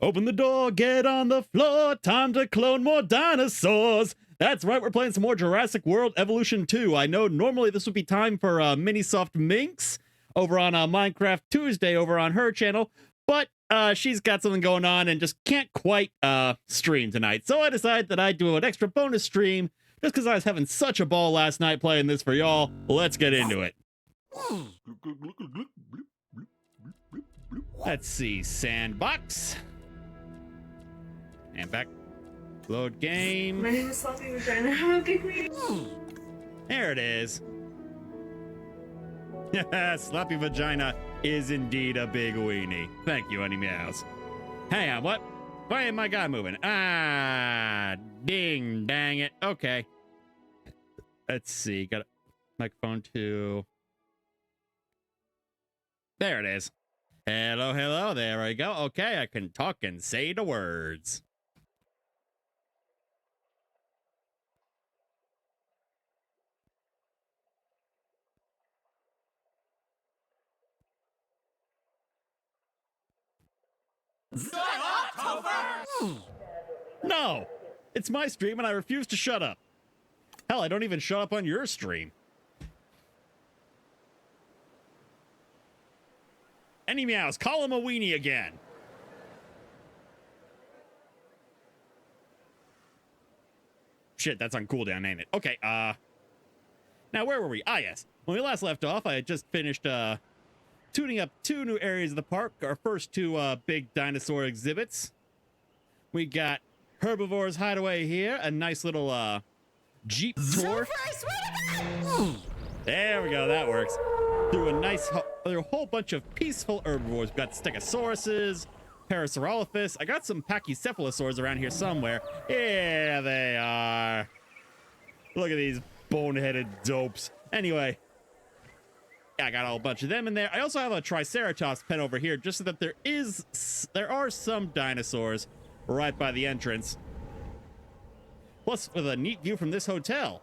Open the door, get on the floor, time to clone more dinosaurs. That's right, we're playing some more Jurassic World Evolution 2. I know normally this would be time for Minisoft Minx over on Minecraft Tuesday over on her channel, but she's got something going on and just can't quite stream tonight. So I decided that I'd do an extra bonus stream just because I was having such a ball last night playing this for y'all. Let's get into it. Let's see, sandbox. And back. Load game. My name is Sloppy Vagina. Have a big week. There it is. Sloppy Vagina is indeed a big weenie. Thank you, Honey Meows. Hang on, what? Why ain't my guy moving? Ah, ding, dang it. Okay. Let's see. Got a microphone too. There it is. Hello, hello. There I go. Okay, I can talk and say the words. No, it's my stream and I refuse to shut up. Hell, I don't even shut up on your stream. Any meows, call him a weenie again. Shit, that's on cooldown, ain't it? Okay, now where were we? Ah, yes. When we last left off, I had just finished, tuning up 2 new areas of the park. Our first 2 big dinosaur exhibits. We got Herbivore's Hideaway here, a nice little Jeep tour. There we go, that works. Through a whole bunch of peaceful herbivores. We've got Stegosauruses, Parasaurolophus. I got some Pachycephalosaurs around here somewhere. Yeah, they are. Look at these boneheaded dopes. Anyway. I got a whole bunch of them in there. I also have a Triceratops pen over here, just so that there are some dinosaurs right by the entrance. Plus, with a neat view from this hotel.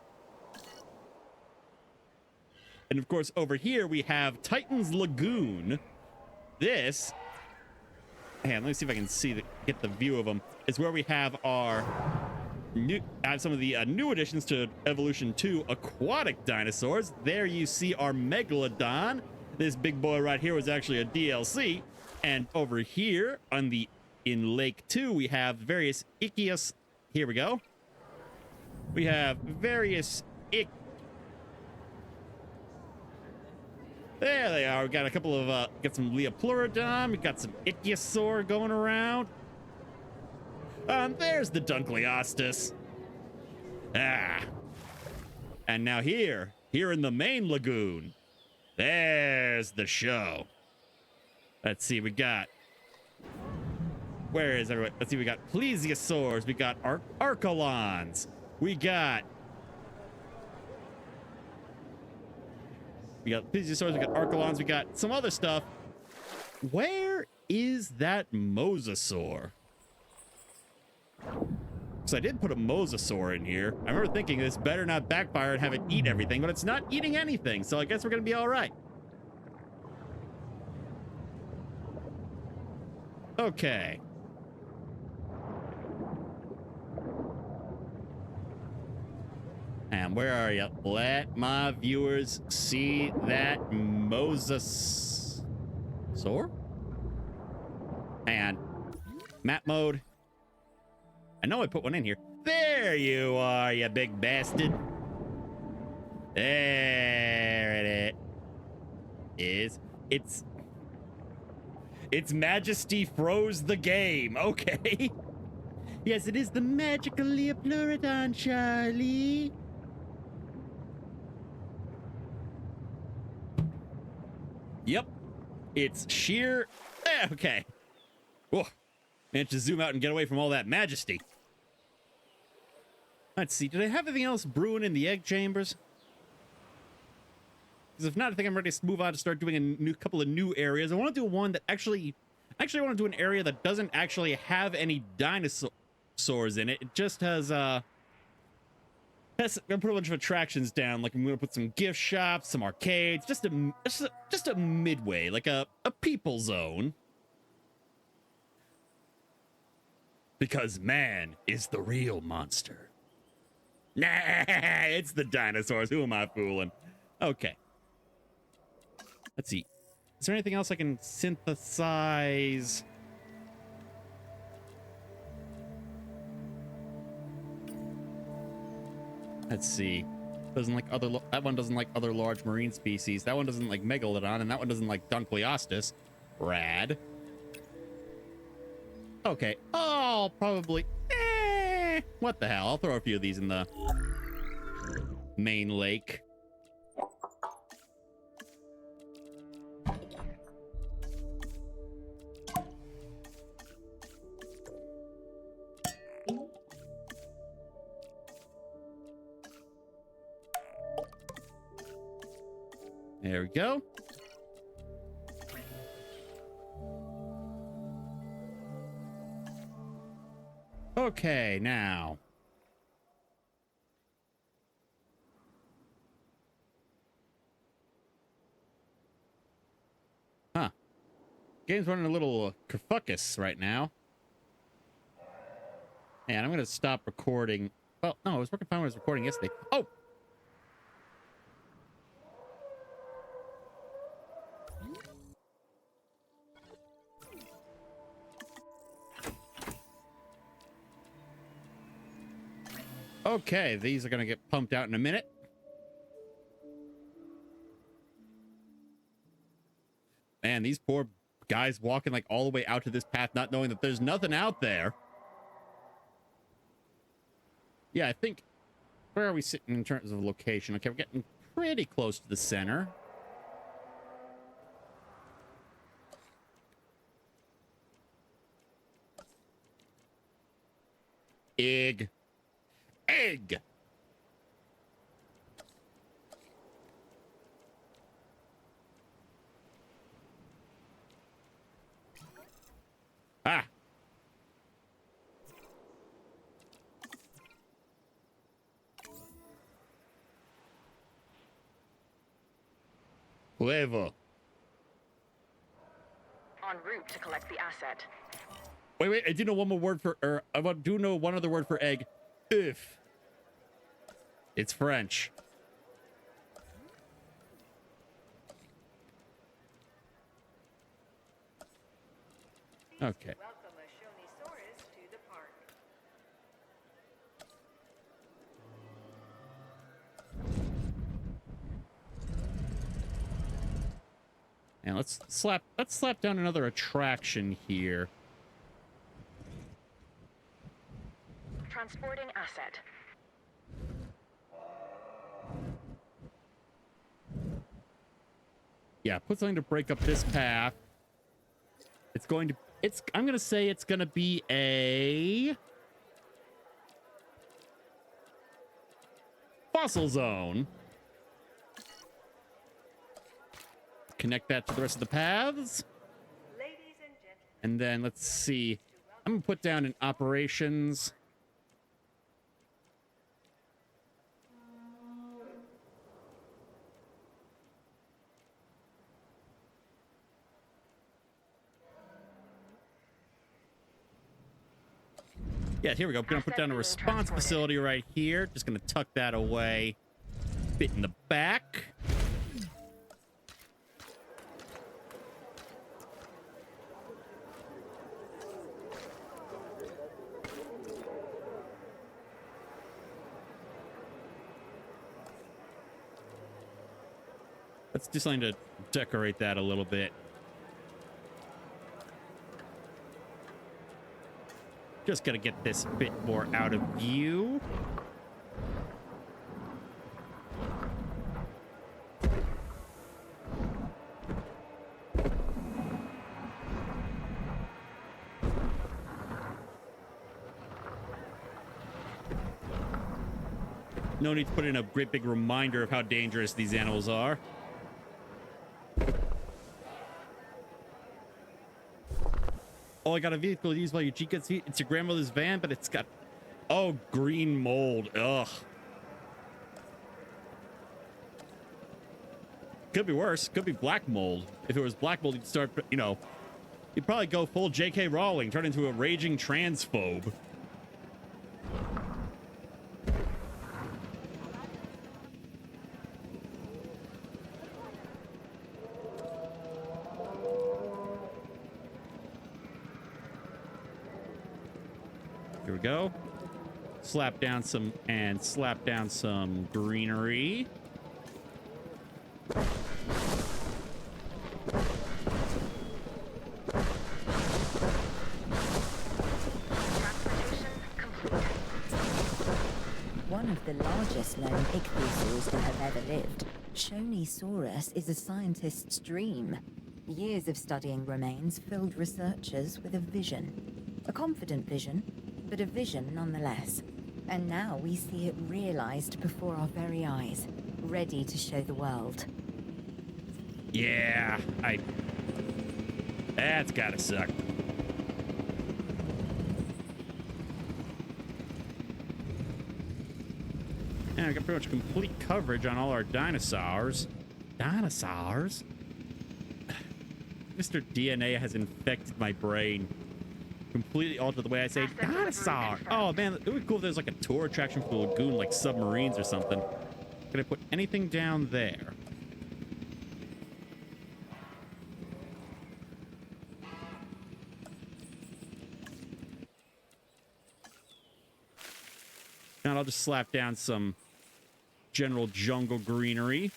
And of course, over here we have Titan's Lagoon. This, let me see if I can get the view of them. Is where we have our some of the new additions to Evolution 2 aquatic dinosaurs. There you see our Megalodon. This big boy right here was actually a DLC. And over here in Lake 2, we have various Ichthys. Here we go. We have various There they are. We got a couple of got some Leopleurodon. We got some Ichthyosaur going around. There's the Dunkleostus. Ah. And now here in the main lagoon, there's the show. Let's see, we got... Where is everyone? Let's see, we got Plesiosaurs. We got Archelons. We got Plesiosaurs. We got Archelons. We got some other stuff. Where is that Mosasaur? So I did put a Mosasaur in here. I remember thinking this better not backfire and have it eat everything, but it's not eating anything, so I guess we're gonna be all right. Okay. And where are you? Let my viewers see that Mosasaur. And map mode. I know I put one in here. There you are, you big bastard. There it is. Its Majesty froze the game. Okay. Yes, it is the magical Leopleurodon, Charlie. Yep. It's sheer... Okay. Whoa. Managed to zoom out and get away from all that majesty. Let's see. Did I have anything else brewing in the egg chambers? Because if not, I think I'm ready to move on to start doing a couple of new areas. I want to do one that actually I want to do an area that doesn't actually have any dinosaurs in it. It just has I'm gonna put a bunch of attractions down. Like I'm gonna put some gift shops, some arcades, just a midway, like a people zone. Because man is the real monster. Nah, it's the dinosaurs. Who am I fooling? Okay. Let's see. Is there anything else I can synthesize? Let's see. Doesn't like other. That one doesn't like other large marine species. That one doesn't like megalodon, and that one doesn't like Dunkleostis. Rad. Okay. Oh, probably. What the hell? I'll throw a few of these in the main lake. There we go. Okay, now. Huh. Game's running a little kerfuckus right now. And I'm going to stop recording. Well, no, I was working fine when I was recording yesterday. Oh! Okay, these are going to get pumped out in a minute. Man, these poor guys walking like all the way out to this path, not knowing that there's nothing out there. Yeah, I think... Where are we sitting in terms of location? Okay, we're getting pretty close to the center. Egg. Egg! Ah! Clever. En route to collect the asset. Wait, I do know one more word for... I do know one other word for egg. If. It's French. Okay. Welcome a Shonisaurus to the park. And let's slap down another attraction here. Transporting asset. Yeah, put something to break up this path. I'm gonna say it's gonna be a fossil zone. Connect that to the rest of the paths. Ladies and gentlemen. And then let's see. I'm gonna put down in operations. Yeah, here we go. Gonna put down a response facility right here. Just gonna tuck that away. Bit in the back. Let's do something to decorate that a little bit. Just gotta get this a bit more out of view. No need to put in a great big reminder of how dangerous these animals are. Oh, I got a vehicle to use while your Jeep gets heat. It's your grandmother's van, but it's got... Oh, green mold. Ugh. Could be worse. Could be black mold. If it was black mold, you'd start, you know, He'd probably go full J.K. Rowling, turn into a raging transphobe. Here we go. Slap down some greenery. One of the largest known ichthyosaurs to have ever lived, Shonisaurus is a scientist's dream. Years of studying remains filled researchers with a vision. A confident vision, but a vision nonetheless. And now we see it realized before our very eyes, ready to show the world. Yeah, that's gotta suck. Yeah, I got pretty much complete coverage on all our dinosaurs. Dinosaurs? Mr. DNA has infected my brain. Completely altered the way I say dinosaur. Oh man, it would be cool if there's like a tour attraction for the lagoon, like submarines or something. Can I put anything down there? And I'll just slap down some general jungle greenery.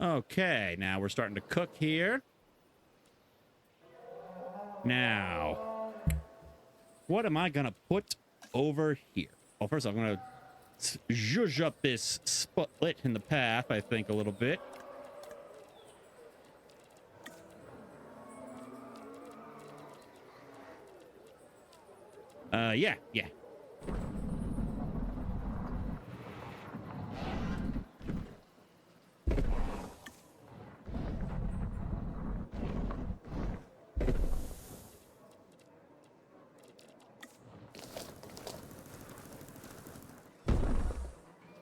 Okay, now we're starting to cook here. Now, what am I gonna put over here? Well, first I'm gonna zhuzh up this spotlight in the path, I think, a little bit. Yeah.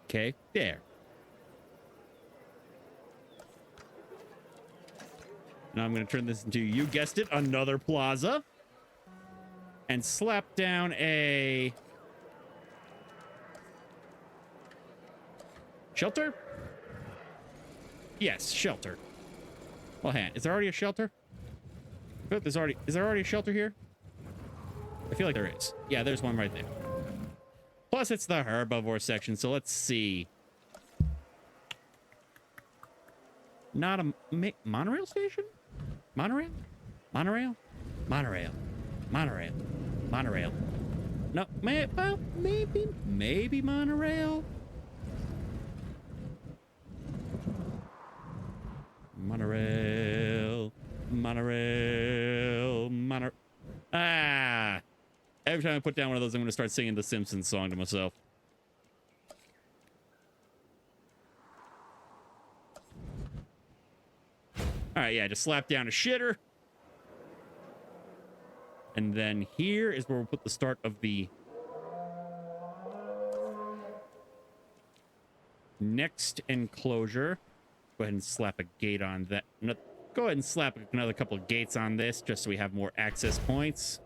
Okay, there. Now I'm going to turn this into, you guessed it, another plaza. And slap down a... shelter? Yes, shelter. Well, hang on. Is there already a shelter? I feel like is there already a shelter here? I feel like there is. Yeah, there's one right there. Plus, it's the herbivore section, so let's see. Not a monorail station? Monorail? Monorail? Monorail. Monorail. Monorail. No, well, maybe monorail. Monorail. Monorail. Ah! Every time I put down one of those, I'm going to start singing the Simpsons song to myself. All right, yeah, just slap down a shitter. And then here is where we'll put the start of the next enclosure. Go ahead and slap a gate on that. No, go ahead and slap another couple of gates on this just so we have more access points.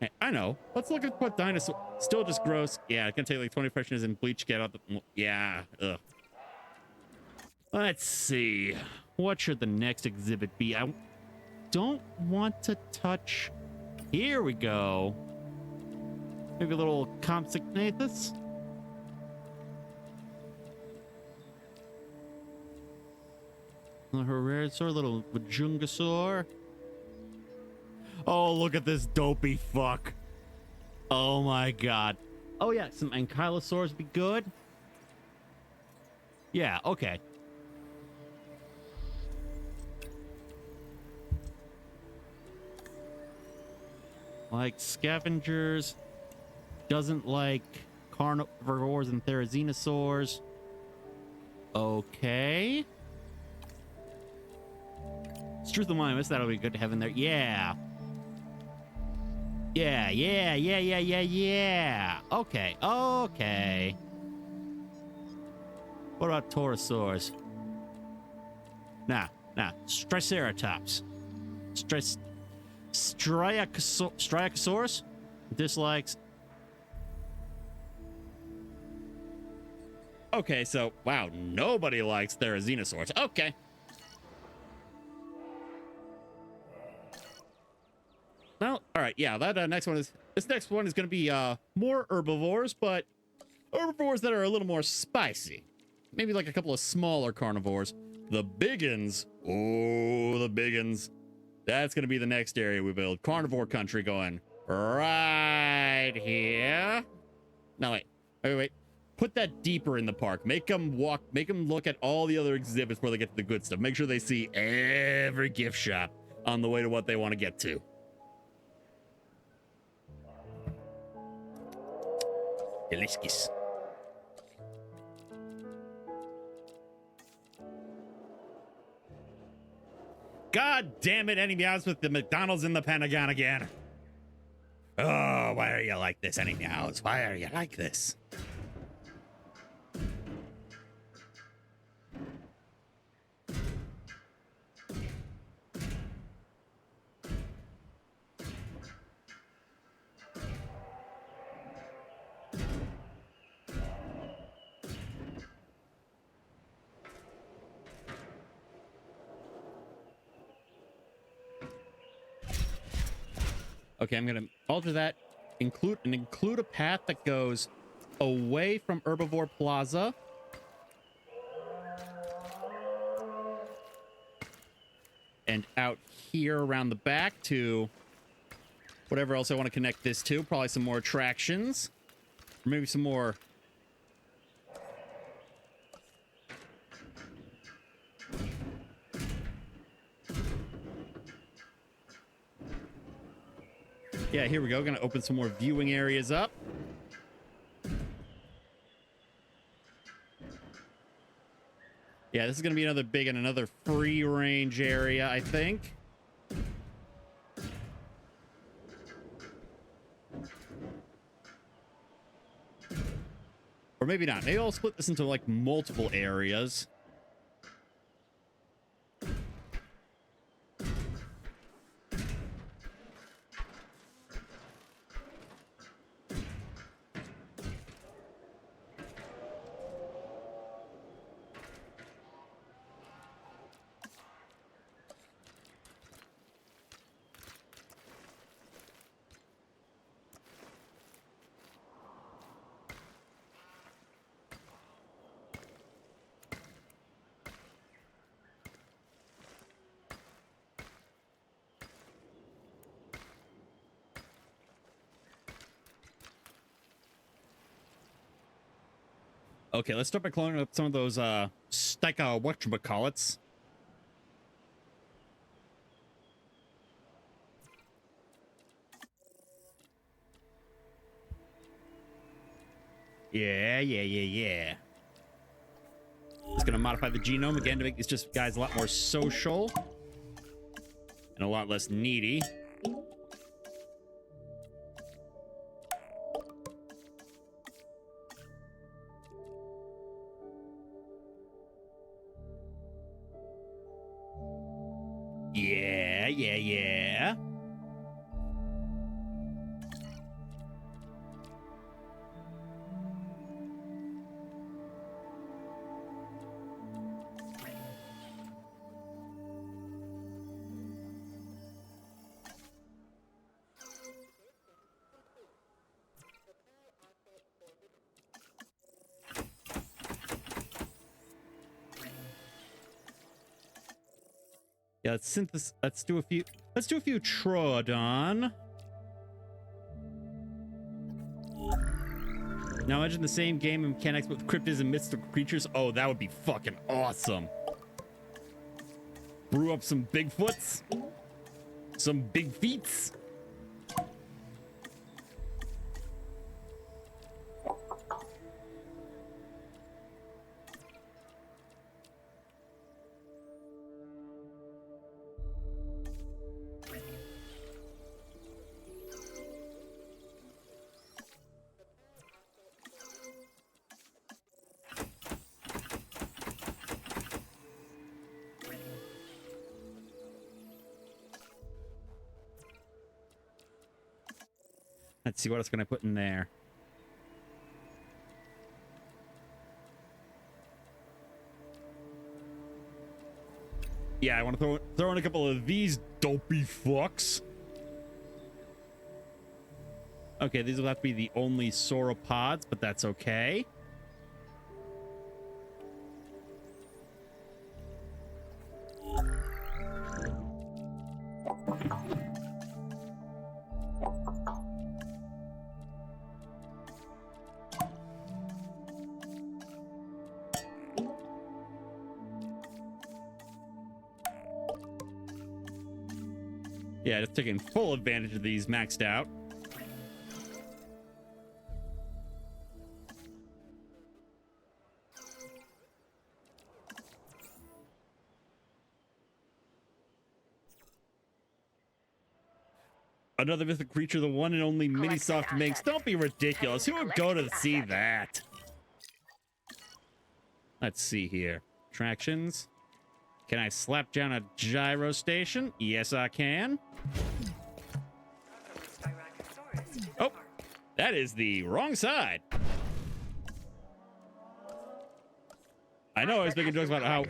Hey, I know. Let's look at what dinosaur. Still just gross. Yeah, it's gonna take like 20 freshness and bleach. Get out the. Yeah. Ugh. Let's see. What should the next exhibit be? I don't want to touch. Here we go. Maybe a little Compsognathus. A Herrerasaur, a little Wajungasaur. Oh, look at this dopey fuck. Oh my god. Oh yeah, some Ankylosaurs would be good. Yeah, okay. Like scavengers. Doesn't like carnivores and therizinosaurs. Okay. Struthomymus, that'll be good to have in there. Yeah. Yeah, yeah, yeah, yeah, yeah, yeah. Okay, okay. What about Taurosaurs? Nah, Triceratops. Striacosaurus? Dislikes. Okay, so, wow, nobody likes Therizinosaurs. Okay. Well, all right, yeah, that this next one is going to be more herbivores, but herbivores that are a little more spicy. Maybe like a couple of smaller carnivores. The biggins. Oh, the biggins. That's going to be the next area we build. Carnivore country going right here. No, wait. Put that deeper in the park. Make them look at all the other exhibits before they get to the good stuff. Make sure they see every gift shop on the way to what they want to get to. Delicious. God damn it, Any Meows with the McDonald's in the Pentagon again. Oh, why are you like this, Any Meows? Why are you like this? Okay, I'm gonna alter that. Include a path that goes away from Herbivore Plaza. And out here around the back to whatever else I want to connect this to. Probably some more attractions. Or maybe some more. Yeah, here we go. Gonna open some more viewing areas up. Yeah, this is gonna be another big and another free range area, I think. Or maybe not. Maybe I'll split this into like multiple areas. Okay, let's start by cloning up some of those Stika whatchamacallits. Yeah. It's gonna modify the genome again to make these just guys a lot more social and a lot less needy. Yeah. Yeah, let's synthesize. Let's do a few Troodon. Now imagine the same game and mechanics with cryptids and mystical creatures. Oh, that would be fucking awesome. Brew up some Bigfoots. Some big feets. Let's see, what else can I put in there? Yeah, I want to throw in a couple of these dopey fucks. Okay, these will have to be the only sauropods, but that's okay. Yeah, just taking full advantage of these maxed out. Another mythic creature, the one and only mini soft minx. Don't be ridiculous. Who would go to see that? Let's see here. Attractions. Can I slap down a gyro station? Yes, I can. Oh, that is the wrong side. I know I was making jokes about how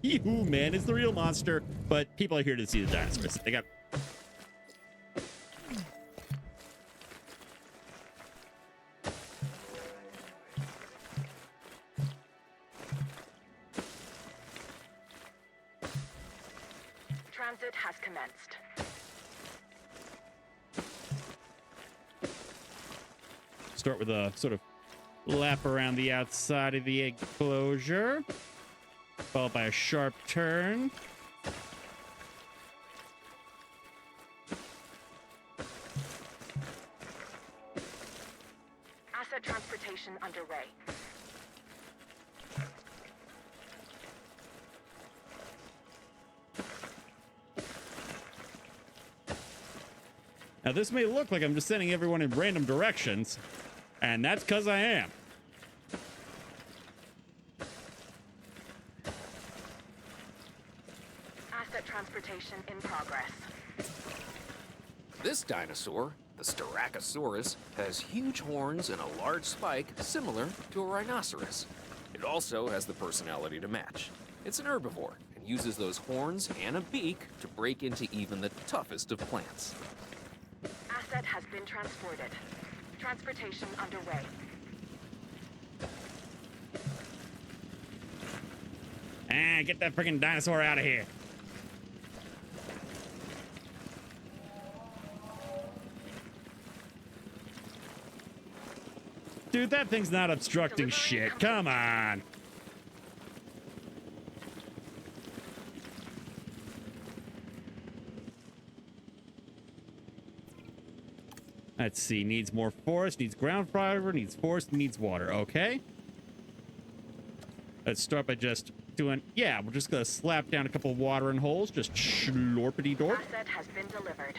Hee-hoo, man is the real monster, but people are here to see the dinosaurs. They got... Transit has commenced. Start with a sort of lap around the outside of the enclosure, followed by a sharp turn. Asset transportation underway. Now, this may look like I'm just sending everyone in random directions, and that's because I am. Asset transportation in progress. This dinosaur, the Styracosaurus, has huge horns and a large spike similar to a rhinoceros. It also has the personality to match. It's an herbivore and uses those horns and a beak to break into even the toughest of plants. Asset has been transported. Transportation underway. Ah, get that freaking dinosaur out of here. Dude, that thing's not obstructing shit. Come on. Let's see. Needs more forest, needs ground fiber, needs forest, needs water. Okay. Let's start by just doing... Yeah, we're just going to slap down a couple of watering holes. Just slorpity dorp. Asset has been delivered.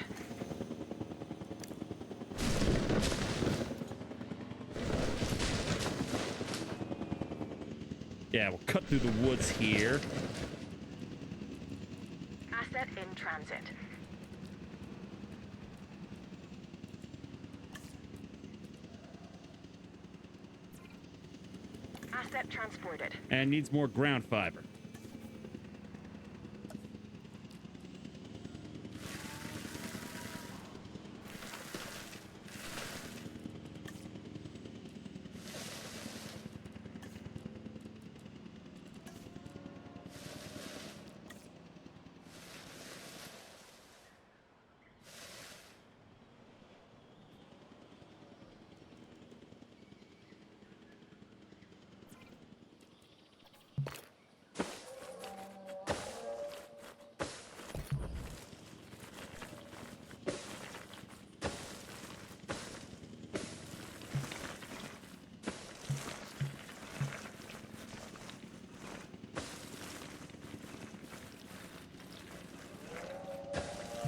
Yeah, we'll cut through the woods here. Asset in transit. Asset transported. And needs more ground fiber.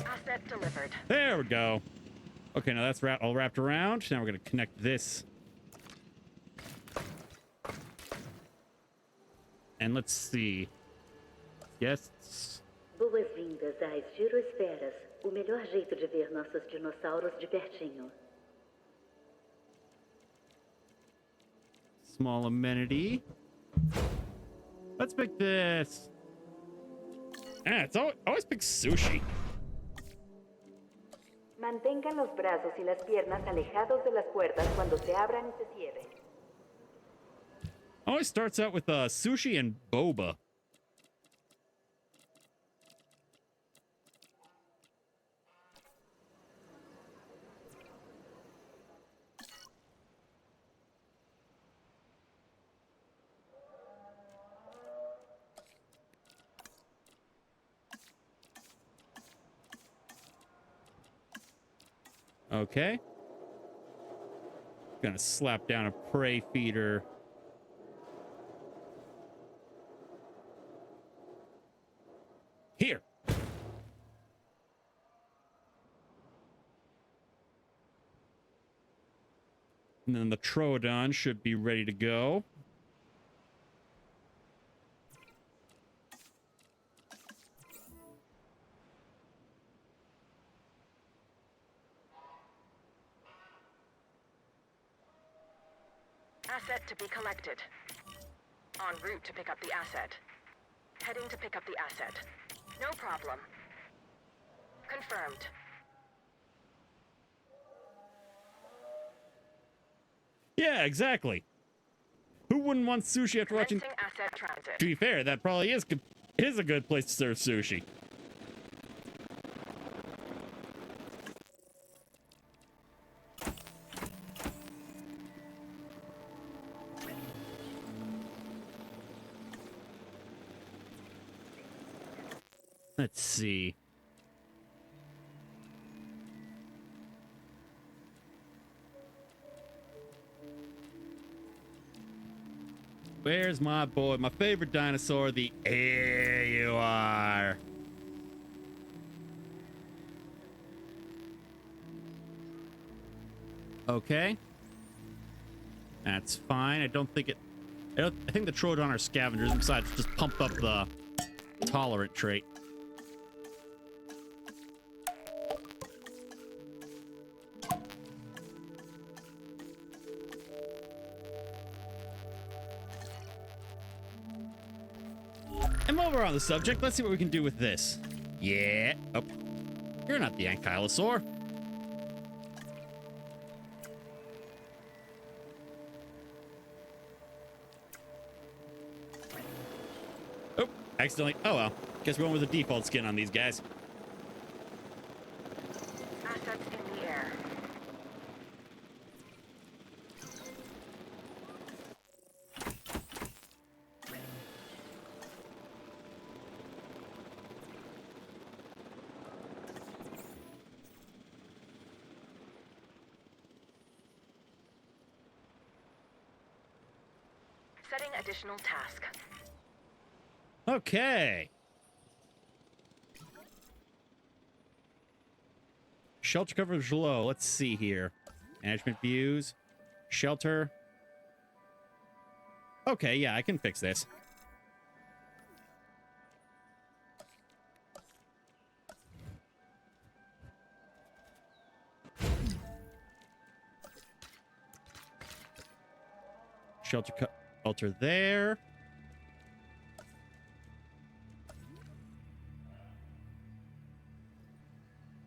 Asset delivered. There we go. Okay, now that's all wrapped around. Now we're going to connect this. And let's see. Yes. Boas-vindas às girosferas, o melhor jeito de ver nossos dinossauros de pertinho. small amenity. Let's pick this. It's always pick sushi. Mantengan los brazos y las piernas alejados de las puertas cuando se abran y se cierren. Always starts out with sushi and boba. Okay. Gonna slap down a prey feeder. Here. And then the Troodon should be ready to go. Asset to be collected. En route to pick up the asset. Heading to pick up the asset. No problem. Confirmed. Yeah, exactly. Who wouldn't want sushi after watching? Commencing asset transit. To be fair, that probably is a good place to serve sushi. Let's see. Where's my boy? My favorite dinosaur, the... Here you are. Okay. That's fine. I think the Troodon are scavengers. Besides, just pump up the tolerant trait. And while we're on the subject, let's see what we can do with this. Yeah. Oh, you're not the ankylosaur. Oh, accidentally. Oh well. Guess we're going with the default skin on these guys. Assets in the air. Setting additional task. Okay. Shelter coverage low. Let's see here. Management views. Shelter. Okay, yeah, I can fix this. Shelter there.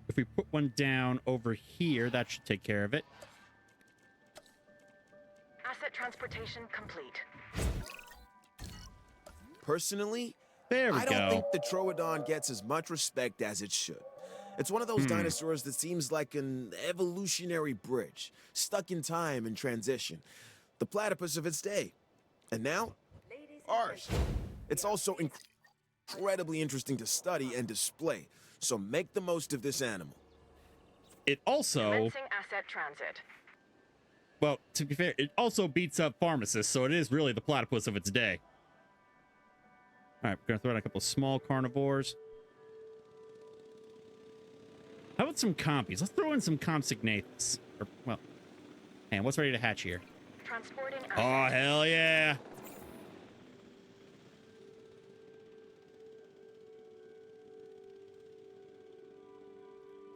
If we put one down over here, that should take care of it. Asset transportation complete. Personally, There we I go. don't think the Troodon gets as much respect as it should. It's one of those dinosaurs that seems like an evolutionary bridge, stuck in time and transition. The platypus of its day. And now, ours. It's also incredibly interesting to study and display, so make the most of this animal. It also, Commencing asset transit. well, to be fair, it also beats up pharmacists, so it is really the platypus of its day. All right, we're gonna throw in a couple of small carnivores. How about some compies? Let's throw in some compsognathus. Or, well, and what's ready to hatch here? Transporting Oh, asset. hell yeah.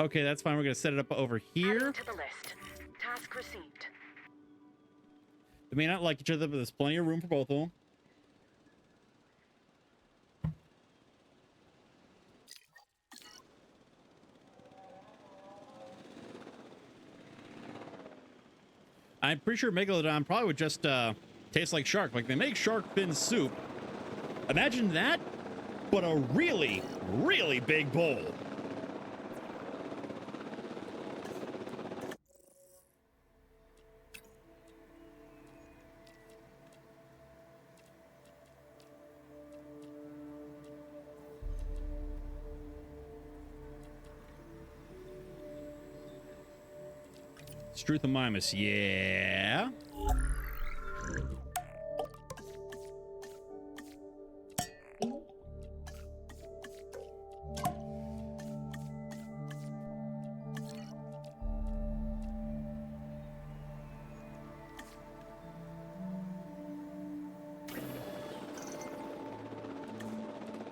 Okay, that's fine. We're going to set it up over here. Adding to the list. Task received. They may not like each other, but there's plenty of room for both of them. I'm pretty sure Megalodon probably would just taste like shark. Like, they make shark fin soup. Imagine that, but a really, really big bowl. Struthamimus, yeah.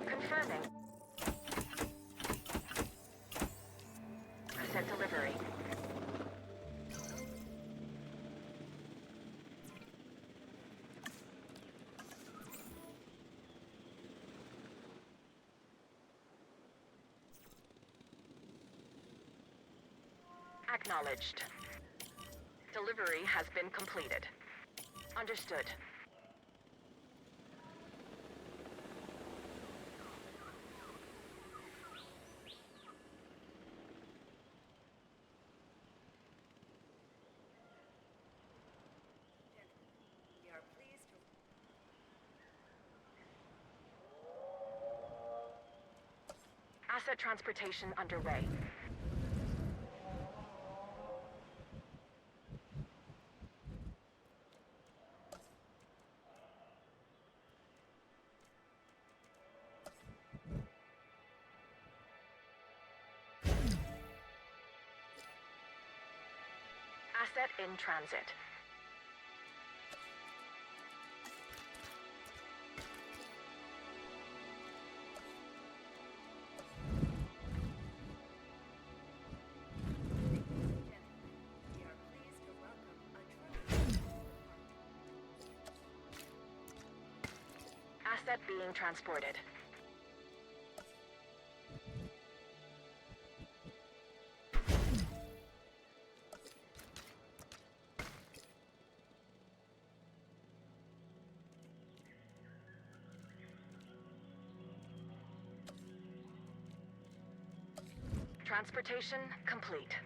Confirming. Asset delivery. Acknowledged. Delivery has been completed. Understood. Asset transportation underway. Asset in transit. Asset being transported. Transportation complete.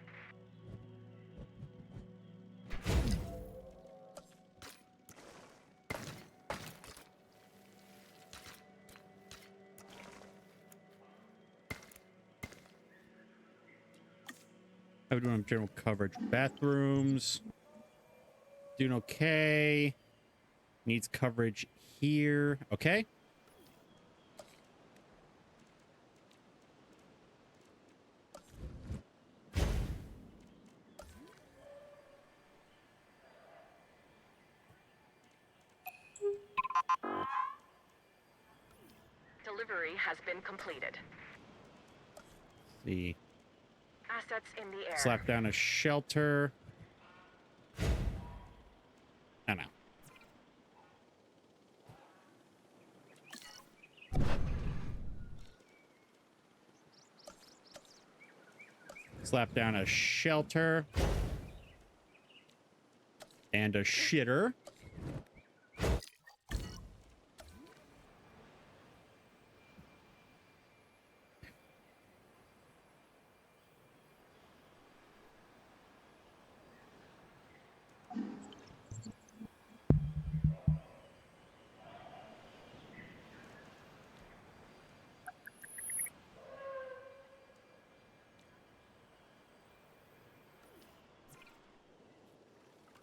How are we doing on general coverage? Bathrooms. Doing okay. Needs coverage here. Okay. Delivery has been completed. Let's see. Assets in the air. Slap down a shelter. I know. Slap down a shelter. And a shitter.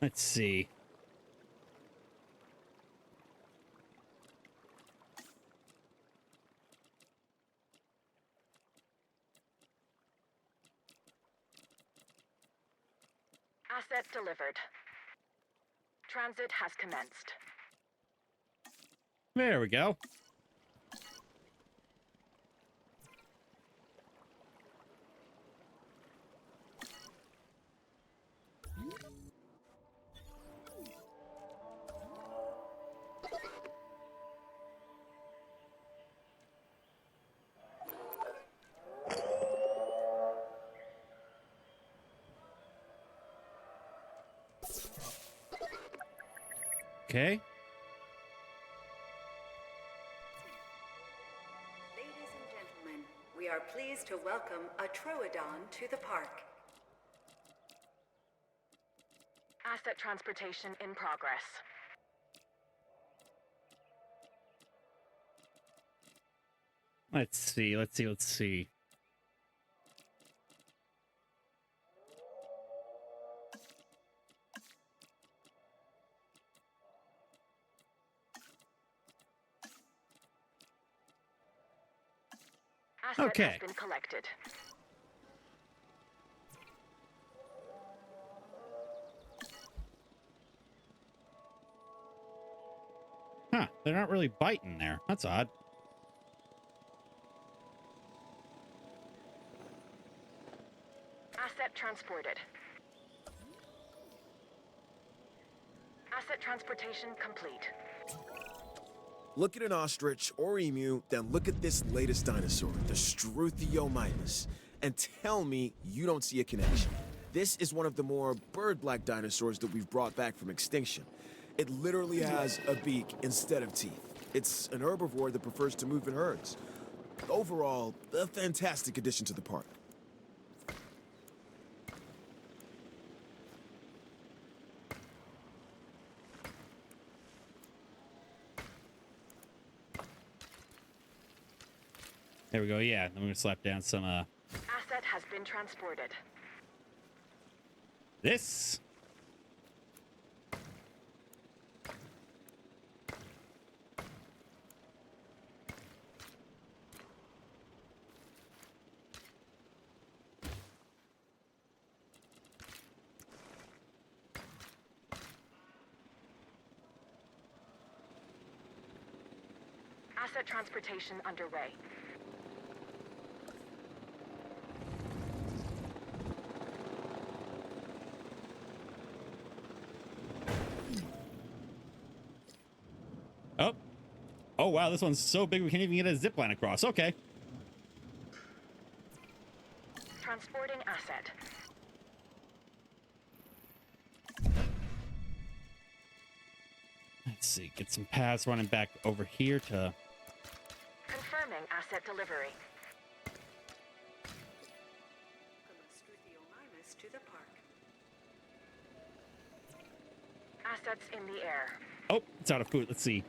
Let's see. Asset delivered. Transit has commenced. There we go. Okay. Ladies and gentlemen, we are pleased to welcome a Troodon to the park. Asset transportation in progress. Let's see. Let's see. Asset Okay. has been collected. Huh. They're not really biting there. That's odd. Asset transported. Asset transportation complete. Look at an ostrich or emu, then look at this latest dinosaur, the Struthiomimus, and tell me you don't see a connection. This is one of the more bird-like dinosaurs that we've brought back from extinction. It literally has a beak instead of teeth. It's an herbivore that prefers to move in herds. Overall, a fantastic addition to the park. There we go. Yeah, I'm gonna slap down some Asset has been transported. this. Asset transportation underway. Oh. Oh, wow. This one's so big we can't even get a zip line across. Okay. Transporting asset. Let's see. Get some paths running back over here to... Confirming asset delivery. Welcome a Struthiomimus to the park. Assets in the air. Oh, it's out of food. Let's see.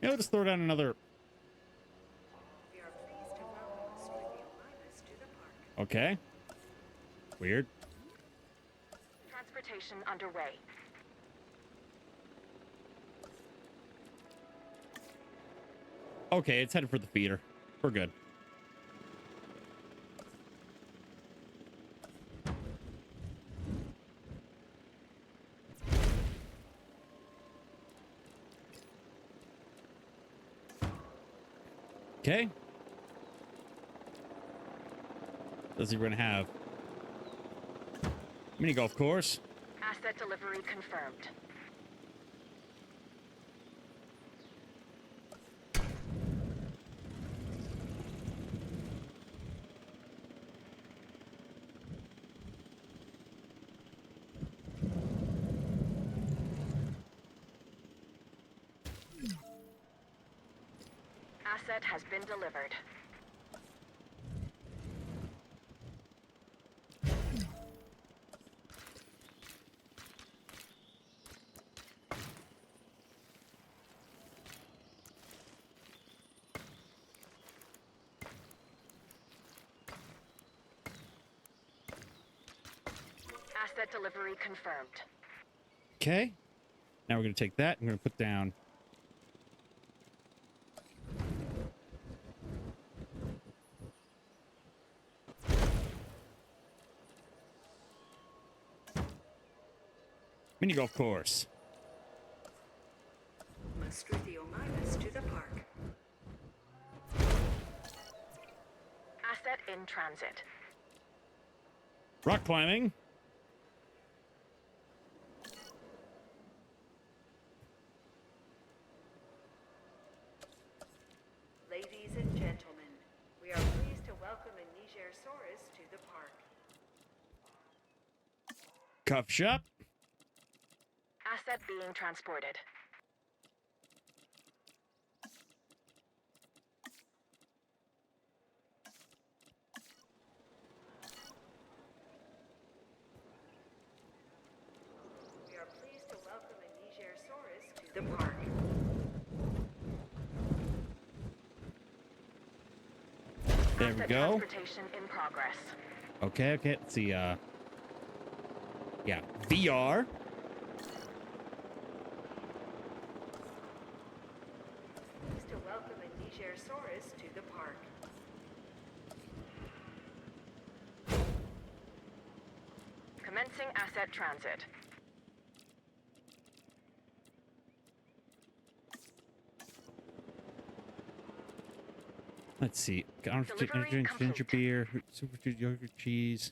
Yeah, let's throw down another... We are pleased to welcome a Struthiomimus to the park. Okay. Weird. Transportation underway. Okay, it's headed for the feeder. We're good. Okay. Let's see, we're gonna have mini golf course. Asset delivery confirmed. Asset has been delivered. Asset delivery confirmed. Okay. Now we're gonna take that and we're gonna put down mini golf course. A Struthiomimus to the park. Asset in transit. Rock climbing. Ladies and gentlemen, we are pleased to welcome a Niger Cuff shop. Asset being transported. We are pleased to welcome a Nigersaurus to the park. There we Asset go. transportation in progress. Okay, let's see, yeah, VR. Pleased to welcome a Nigersaurus to the park. Commencing asset transit. Let's see. Delivery Ginger complete. beer, super yogurt cheese.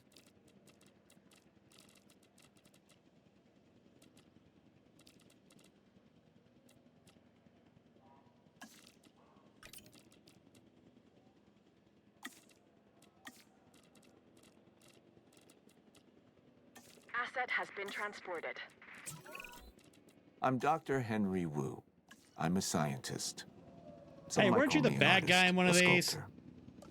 Asset has been transported. I'm Dr. Henry Wu. I'm a scientist. Hey, might weren't you call the me an bad guy artist, in one of a these? sculptor.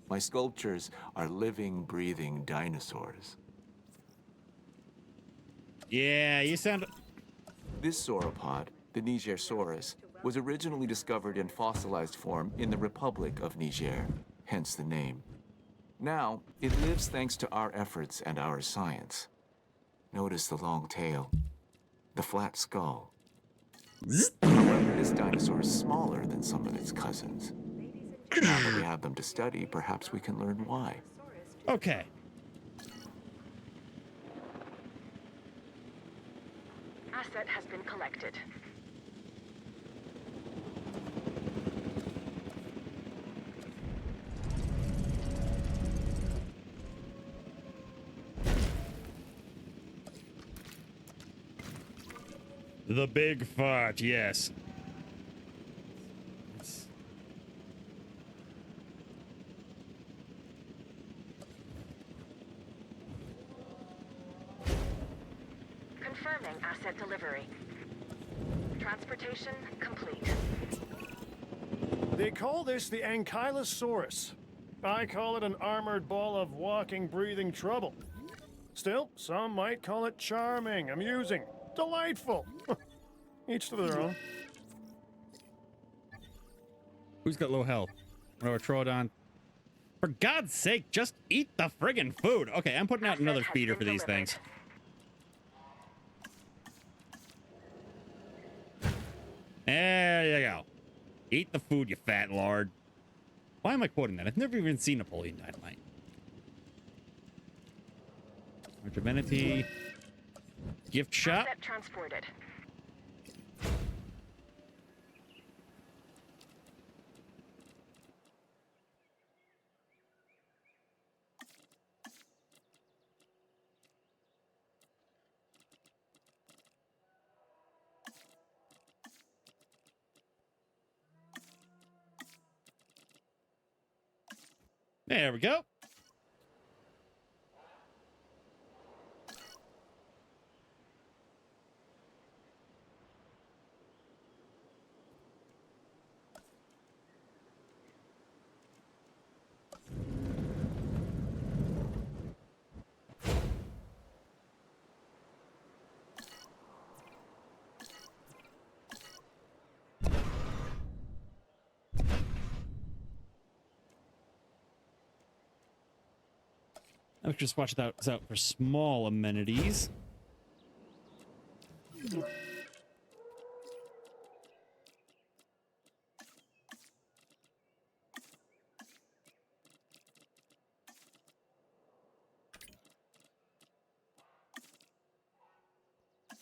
My sculptures are living, breathing dinosaurs. Yeah, you sound... This sauropod, the Nigersaurus, was originally discovered in fossilized form in the Republic of Niger, hence the name. Now, it lives thanks to our efforts and our science. Notice the long tail, the flat skull. However, this dinosaur is smaller than some of its cousins. Now that we have them to study, perhaps we can learn why. Okay. Asset has been collected. The big fart, yes. Confirming asset delivery. Transportation complete. They call this the Ankylosaurus. I call it an armored ball of walking, breathing trouble. Still, some might call it charming, amusing, delightful. Each to their own. Who's got low health? Or a Troodon? For God's sake, just eat the friggin' food. Okay, I'm putting out another Asset has feeder been for these delivered. things. There you go. Eat the food, you fat lord. Why am I quoting that? I've never even seen Napoleon Dynamite. Regimenity. Gift shop. Asset transported. There we go. Let's just watch that out for small amenities.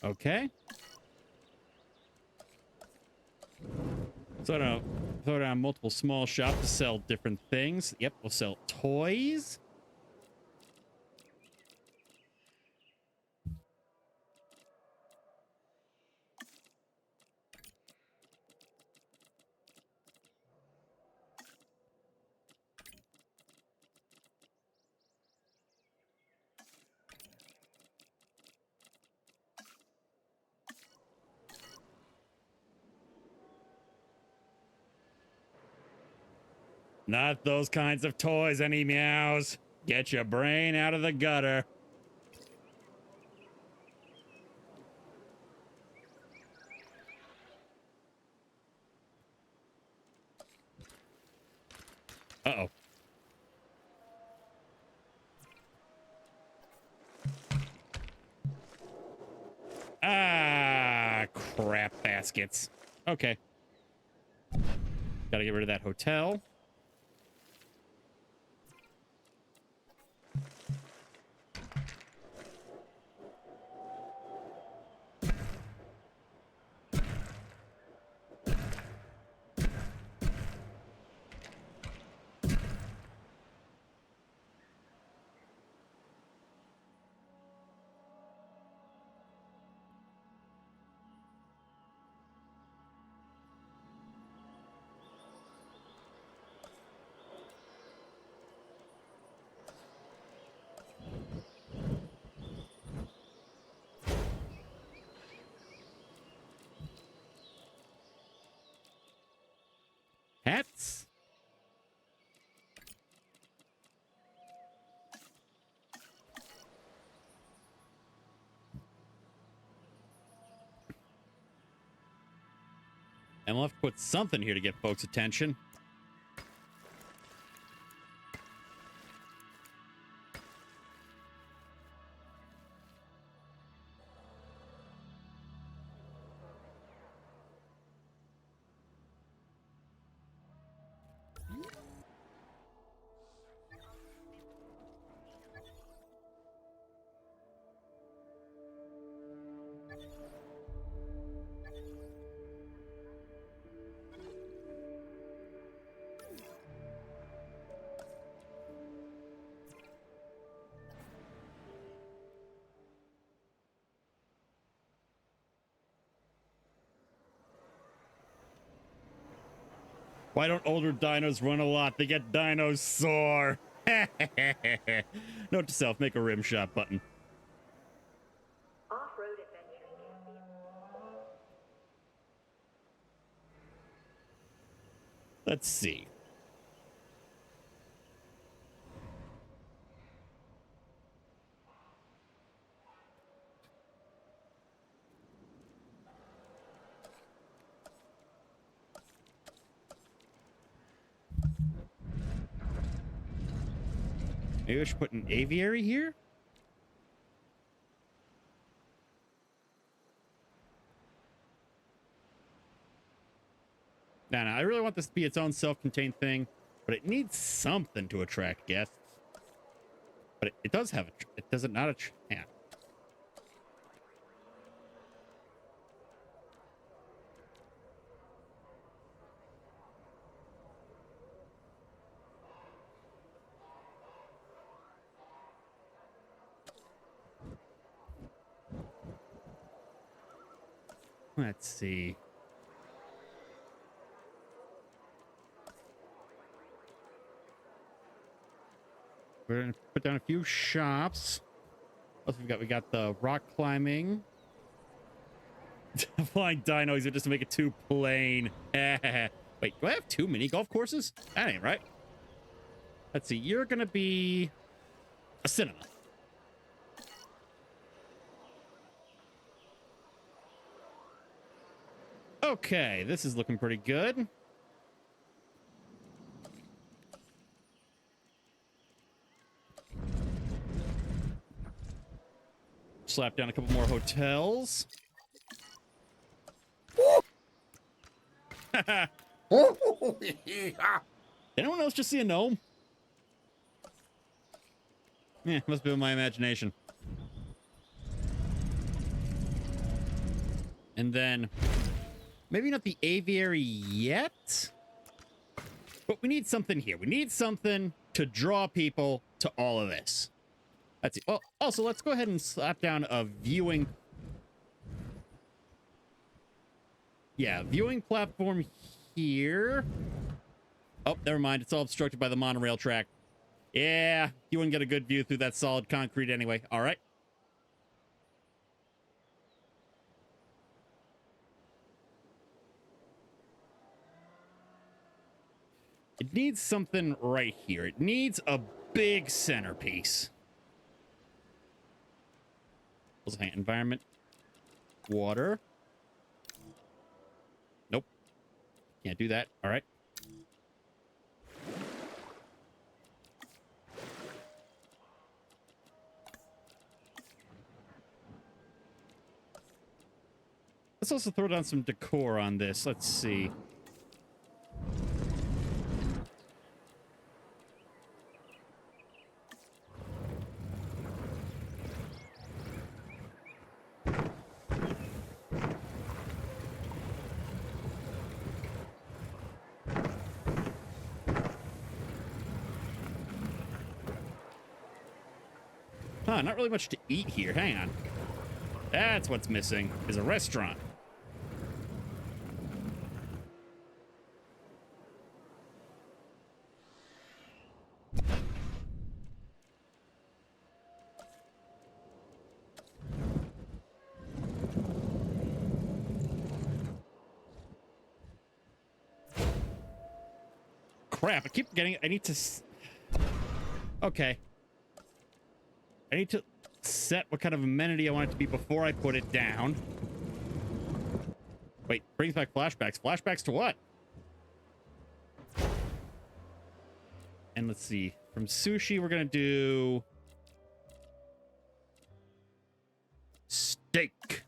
Okay. So I don't throw down multiple small shops to sell different things. Yep, we'll sell toys. Not those kinds of toys, any meows. Get your brain out of the gutter. Uh-oh. Ah, crap baskets. Okay. Gotta get rid of that hotel. Hats? And we'll have to put something here to get folks' attention. Why don't older dinos run a lot? They get dinos sore. Note to self, make a rim shot button. Off-road adventuring can be Let's see. Maybe I should put an aviary here? No, I really want this to be its own self-contained thing, but it needs something to attract guests. But it does have it does it not yeah. Let's see. We're gonna put down a few shops. What else we got? We got the rock climbing. Flying dinos are just to make it too plain. Wait, do I have 2 mini golf courses? That ain't right. Let's see. You're gonna be a cinema. Okay, this is looking pretty good. Slap down a couple more hotels. Did anyone else just see a gnome? Yeah, must be my imagination. And then, maybe not the aviary yet, but we need something here. We need something to draw people to all of this. Let's see. Well, also, let's go ahead and slap down a viewing. Yeah, viewing platform here. Oh, never mind. It's all obstructed by the monorail track. Yeah, you wouldn't get a good view through that solid concrete anyway. All right. It needs something right here. It needs a big centerpiece. Environment. Water. Nope. Can't do that. All right. Let's also throw down some decor on this. Let's see. Huh, not really much to eat here. Hang on. That's what's missing, is a restaurant. Crap, I keep getting... I need to... Okay. I need to set what kind of amenity I want it to be before I put it down. Wait, brings back flashbacks. Flashbacks to what? And let's see. From sushi, we're going to do... steak.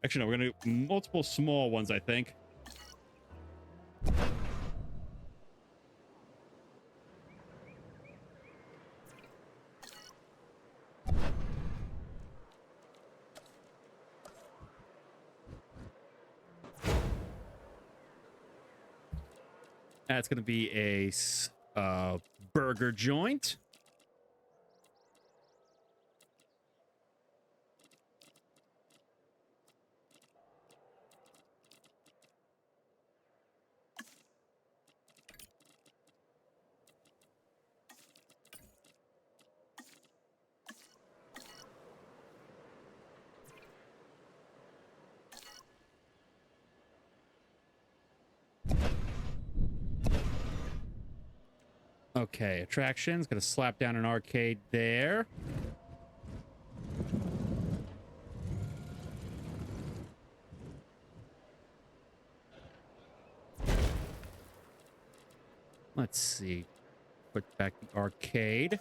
Actually, no, we're going to do multiple small ones, I think. That's going to be a burger joint. Okay, attractions. Gonna slap down an arcade there. Let's see. Put back the arcade.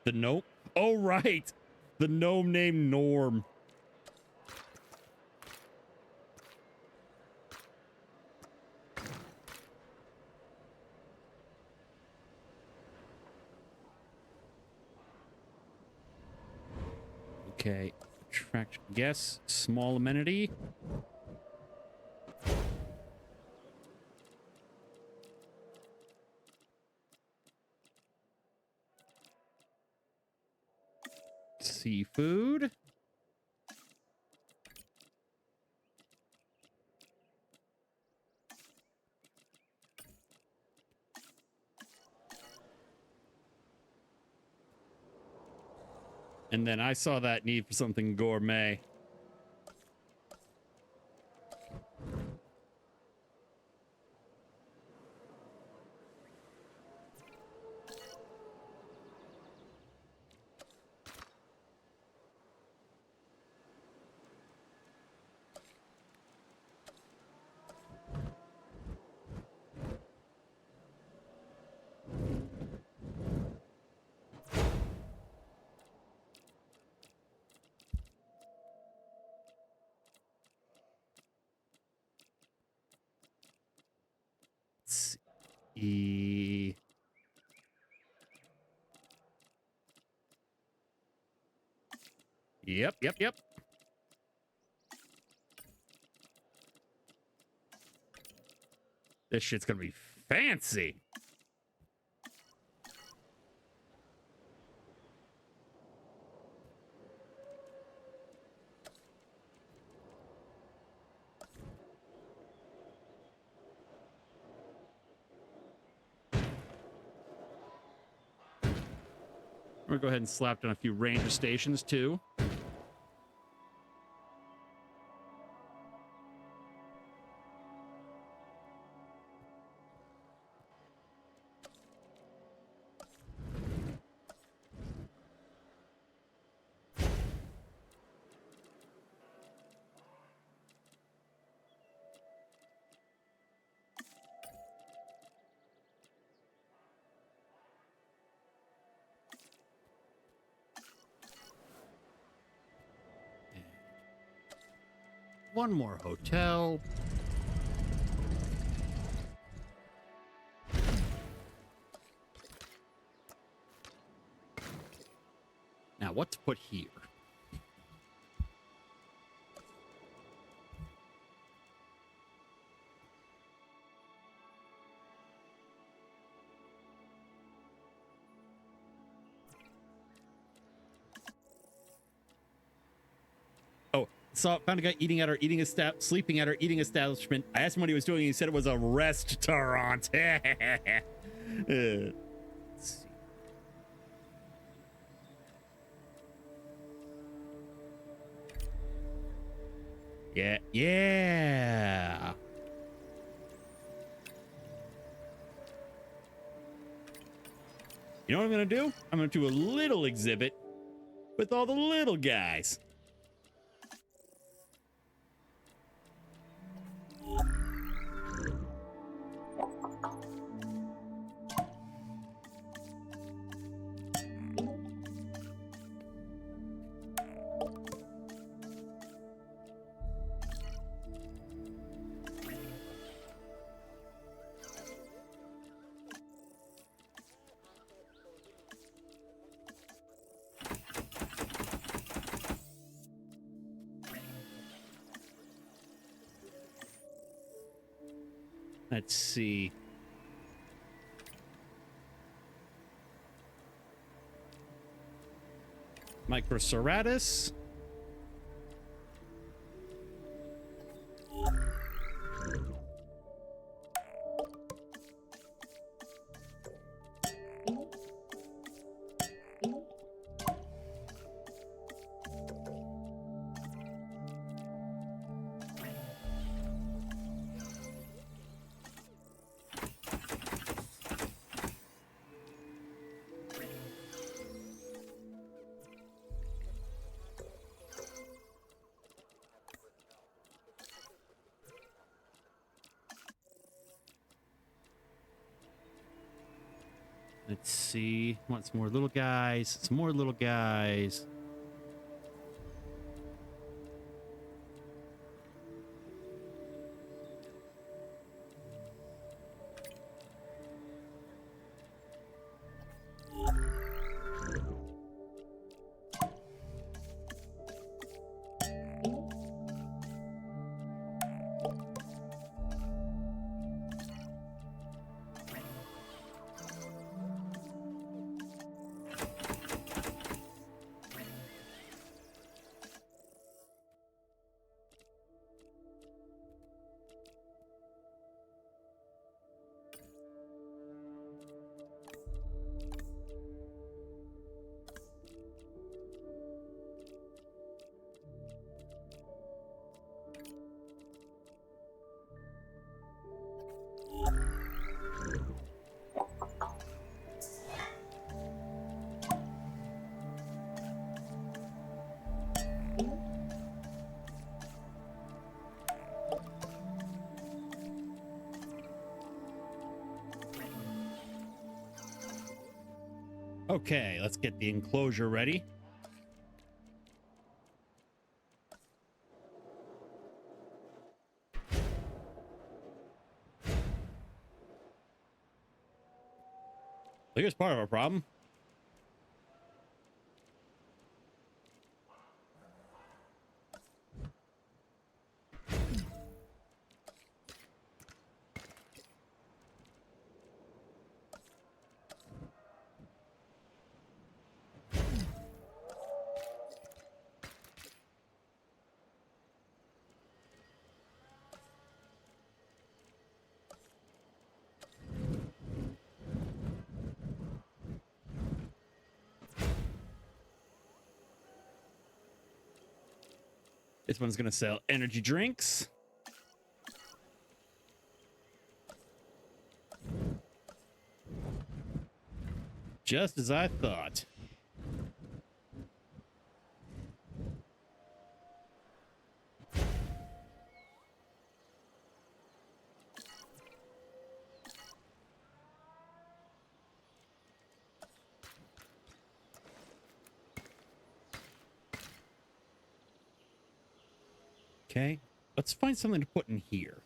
The gnome. Oh, right. The gnome named Norm. Okay, attract, yes, small amenity. Seafood. And then I saw that need for something gourmet. Let's see. Yep. This shit's gonna be fancy. I'm gonna go ahead and slap down a few ranger stations too. one more hotel. Now, what to put here? Oh, found a guy sleeping at our eating establishment. I asked him what he was doing. He said it was a restaurant. Let's see. Yeah. You know what I'm gonna do? I'm gonna do a little exhibit with all the little guys. Let's see. Microceratus. Let's see. Want some more little guys. Some more little guys. Okay, let's get the enclosure ready. I think it's part of our problem. This one's gonna sell energy drinks. Just as I thought. Okay. Let's find something to put in here.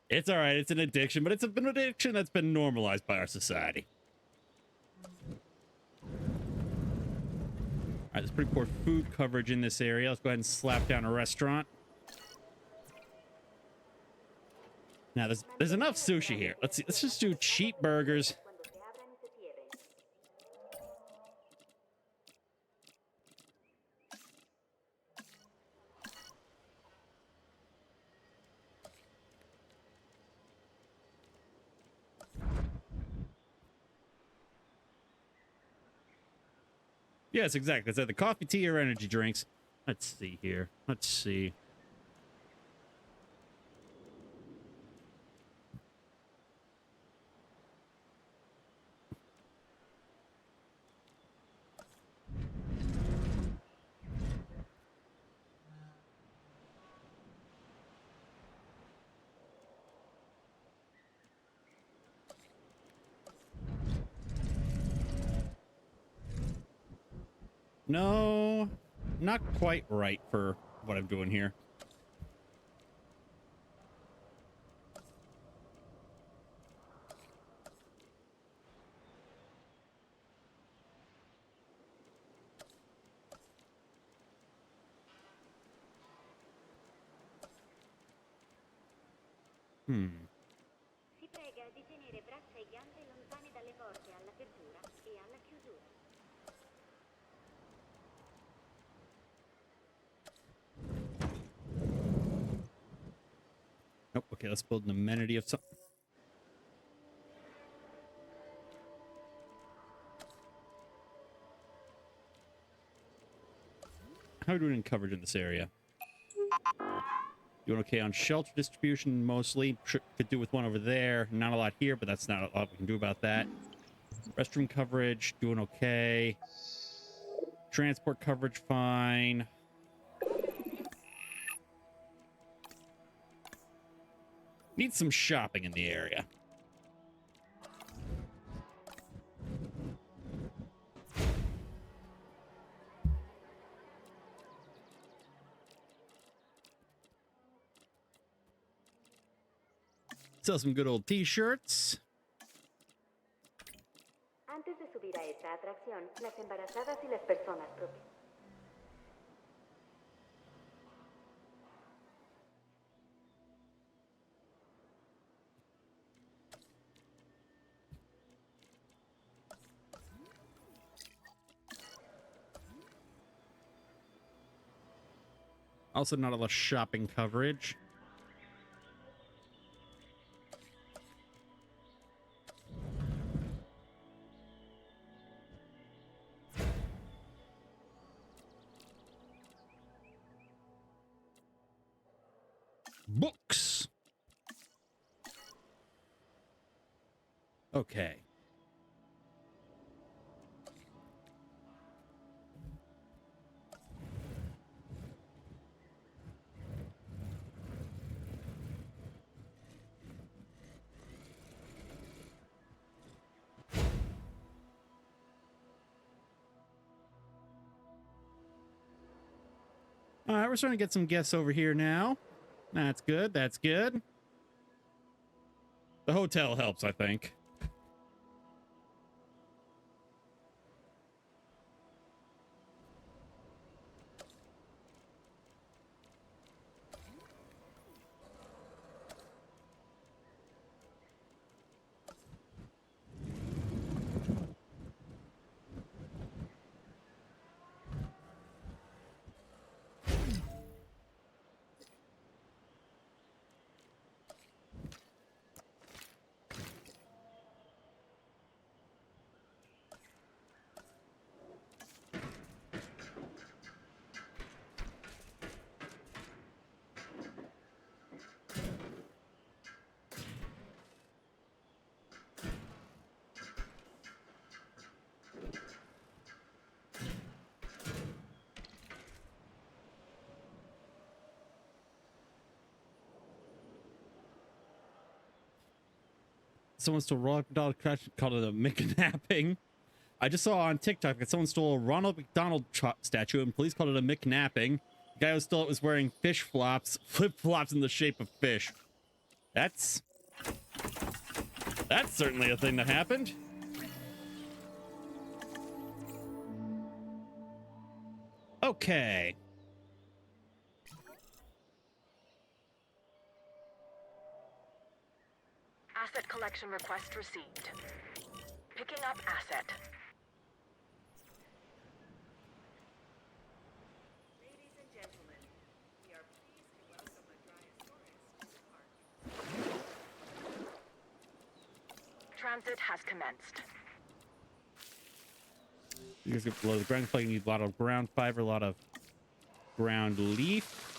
It's all right. It's an addiction, but it's an addiction that's been normalized by our society. All right, there's pretty poor food coverage in this area. Let's go ahead and slap down a restaurant. Now, there's enough sushi here. Let's see. Let's just do cheap burgers. Yes, exactly. It's either coffee, tea, or energy drinks. Let's see here. Let's see. No, not quite right for what I'm doing here. Si prega di tenere braccia e gambe lontane dalle porte all'apertura e alla chiusura. Nope. Okay, let's build an amenity of some. How are we doing in coverage in this area? Doing okay on shelter distribution mostly. Could do with one over there. Not a lot here, but that's not a lot we can do about that. Restroom coverage, doing okay. Transport coverage, fine. Need some shopping in the area. Sell some good old t-shirts. Antes de subir a esta atracción, las embarazadas y las personas propias. Also not a lot of shopping coverage. Books. Okay. All right, we're starting to get some guests over here now. That's good. That's good. The hotel helps, I think. someone stole Ronald McDonald crash called it a McNapping. I just saw on TikTok that someone stole a Ronald McDonald statue and police called it a McNapping. The guy who stole it was wearing flip-flops in the shape of fish. That's certainly a thing that happened. Okay. Asset collection request received. Picking up asset. Ladies and gentlemen, we are pleased to welcome a Dryosaurus to the park. Transit has commenced. You guys get below the ground plate. You need a lot of ground fiber, a lot of ground leaf.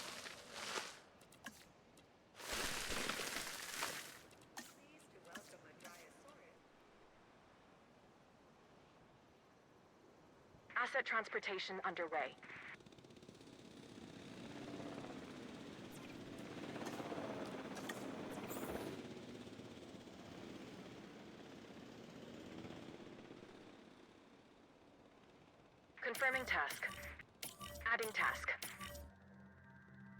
Pleased to welcome a Dryosaurus. Asset transportation underway. Confirming task. Adding task.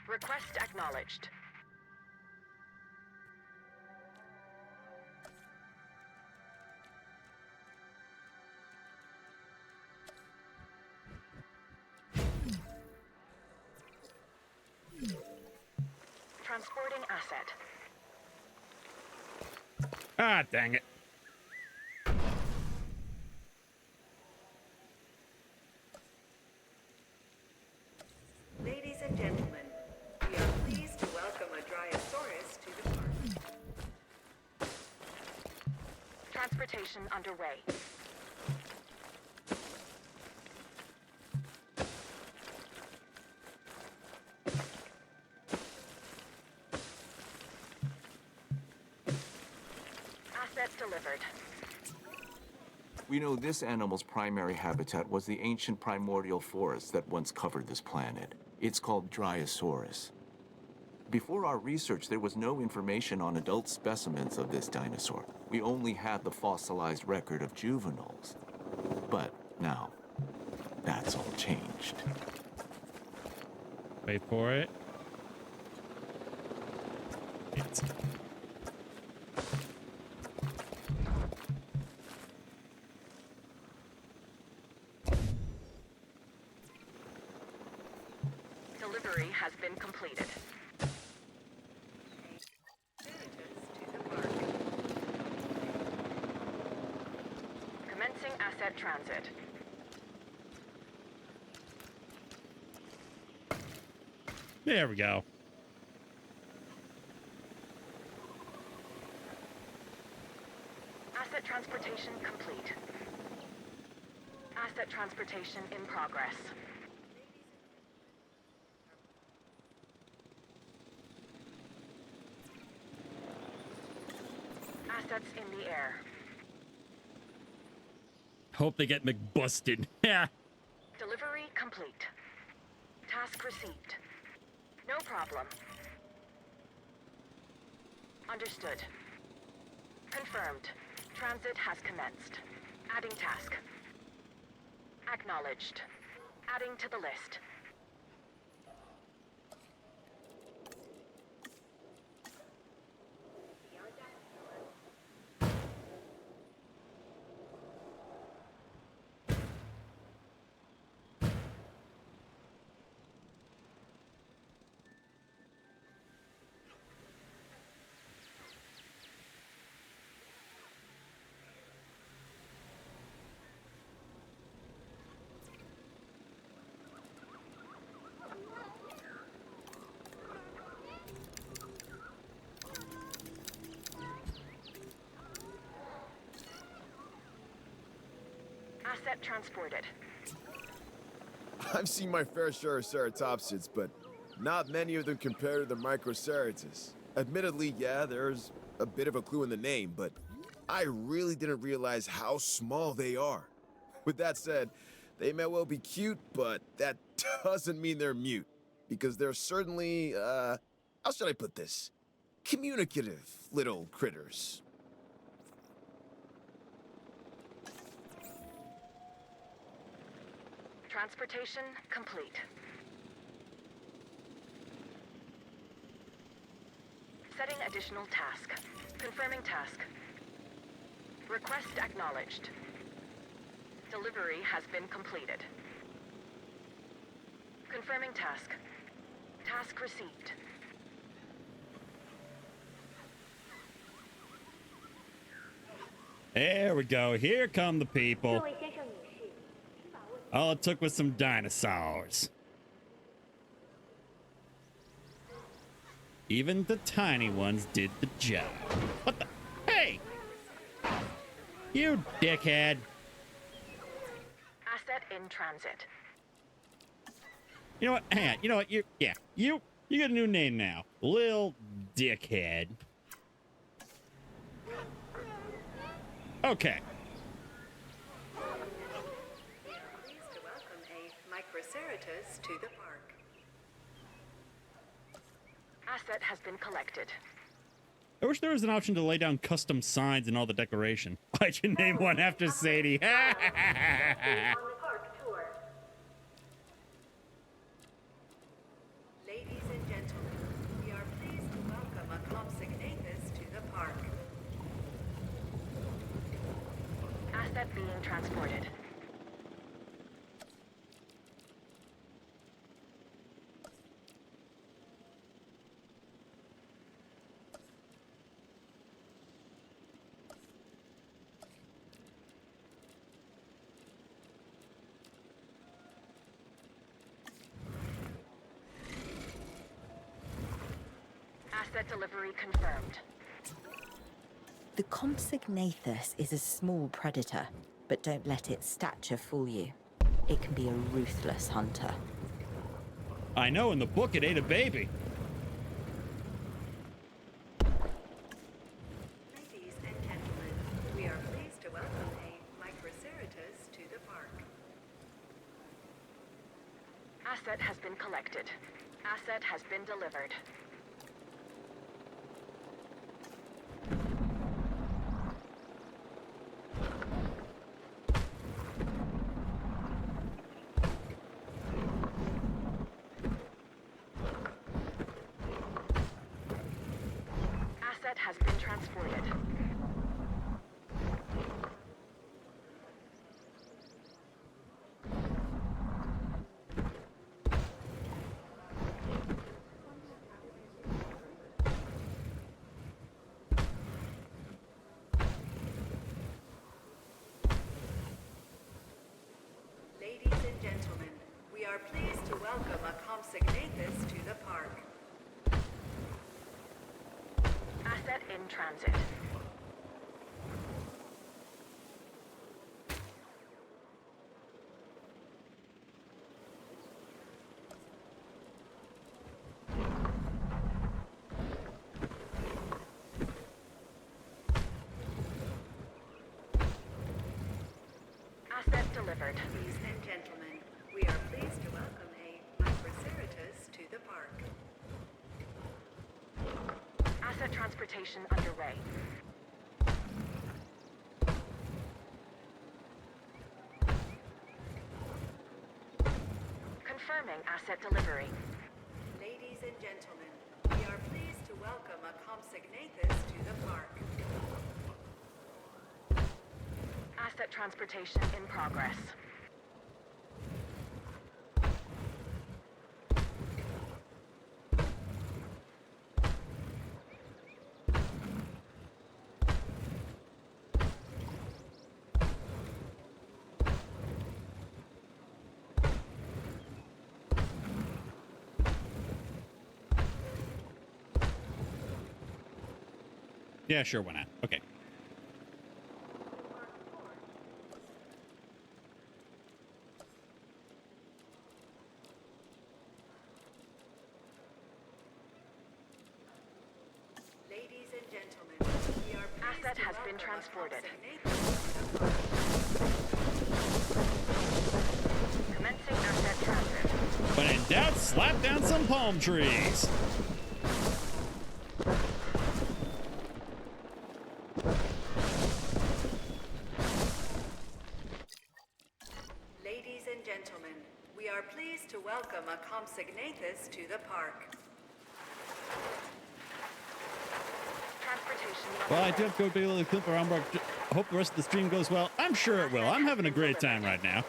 Request acknowledged. Transporting asset. Ah, dang it. Ladies and gentlemen, we are pleased to welcome a Dryosaurus to the park. Transportation underway. Assets delivered. We know this animal's primary habitat was the ancient primordial forest that once covered this planet. It's called Dryosaurus. Before our research, there was no information on adult specimens of this dinosaur. We only had the fossilized record of juveniles. But now, that's all changed. Wait for it. It's... Delivery has been completed. Visitors to the park. Commencing asset transit. There we go. Asset transportation complete. Asset transportation in progress. Assets in the air. Hope they get McBusted. Yeah. Delivery complete. Task received. No problem. Understood. Confirmed. Transit has commenced. Adding task. Acknowledged. Adding to the list. Asset transported. I've seen my fair share of ceratopsids, but not many of them compare to the Microceratus. Admittedly, yeah, there's a bit of a clue in the name, but I really didn't realize how small they are. With that said, they may well be cute, but that doesn't mean they're mute. Because they're certainly, how should I put this? Communicative little critters. Transportation complete. Setting additional task. Confirming task. Request acknowledged. Delivery has been completed. Confirming task. Task received. There we go. Here come the people. 这位先生女士，请把握 All it took was some dinosaurs. Even the tiny ones did the job. What the? Hey! You dickhead. Asset in transit. You know what? Hang on. You know what? You get a new name now. Lil Dickhead. Okay. Pleased to welcome a Microceratus to the park. Asset has been collected. I wish there was an option to lay down custom signs in all the decoration. Why'd you name one after Sadie? On the park tour. Ladies and gentlemen, we are pleased to welcome a Compsognathus to the park. Asset being transported. Asset delivery confirmed. The Compsognathus is a small predator, but don't let its stature fool you. It can be a ruthless hunter. I know, in the book it ate a baby. Ladies and gentlemen, we are pleased to welcome a Microceratus to the park. Asset has been collected. Asset has been delivered. Asset has been transported. Ladies and gentlemen, we are pleased to welcome a Compsognathus to the park. Asset in transit. Asset delivered. Ladies and gentlemen, we are pleased to welcome a Microceratus to the park. Asset transportation underway. Confirming asset delivery. Ladies and gentlemen, we are pleased to welcome a Compsognathus to the park. Asset transportation in progress. Yeah, sure, why not? Okay. Ladies and gentlemen, we are pleased Asset to has been welcome a transported. Compsognathus to the park. Commencing asset transit. When in doubt, slap down some palm trees. Ladies and gentlemen, pleased to welcome a Compsognathus to the park. Transportation. Well, I do have to go be able to clip around. I hope the rest of the stream goes well. I'm sure it will. I'm having a great time right now.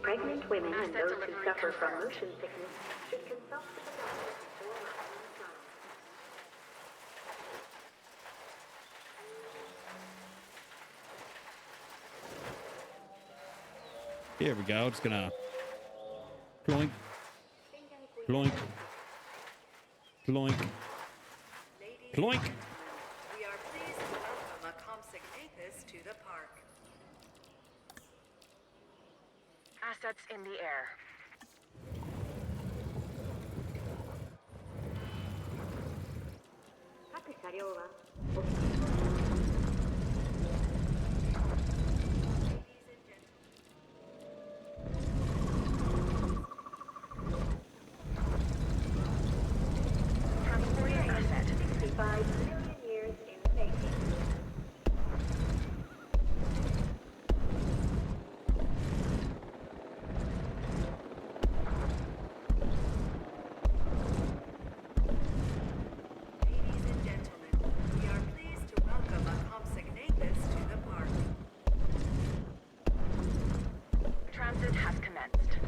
Pregnant women and Asset those who delivery suffer from confirmed. motion sickness should consult with a doctor before maximum signs. Here we go. Just gonna ploink, ploink, ploink, Ladies ploink. we are pleased to welcome a Compsognathus to the park. Assets in the air. Transporting asset. 65 million years in the making. Ladies and gentlemen, we are pleased to welcome a Compsognathus to the park. Transit has commenced.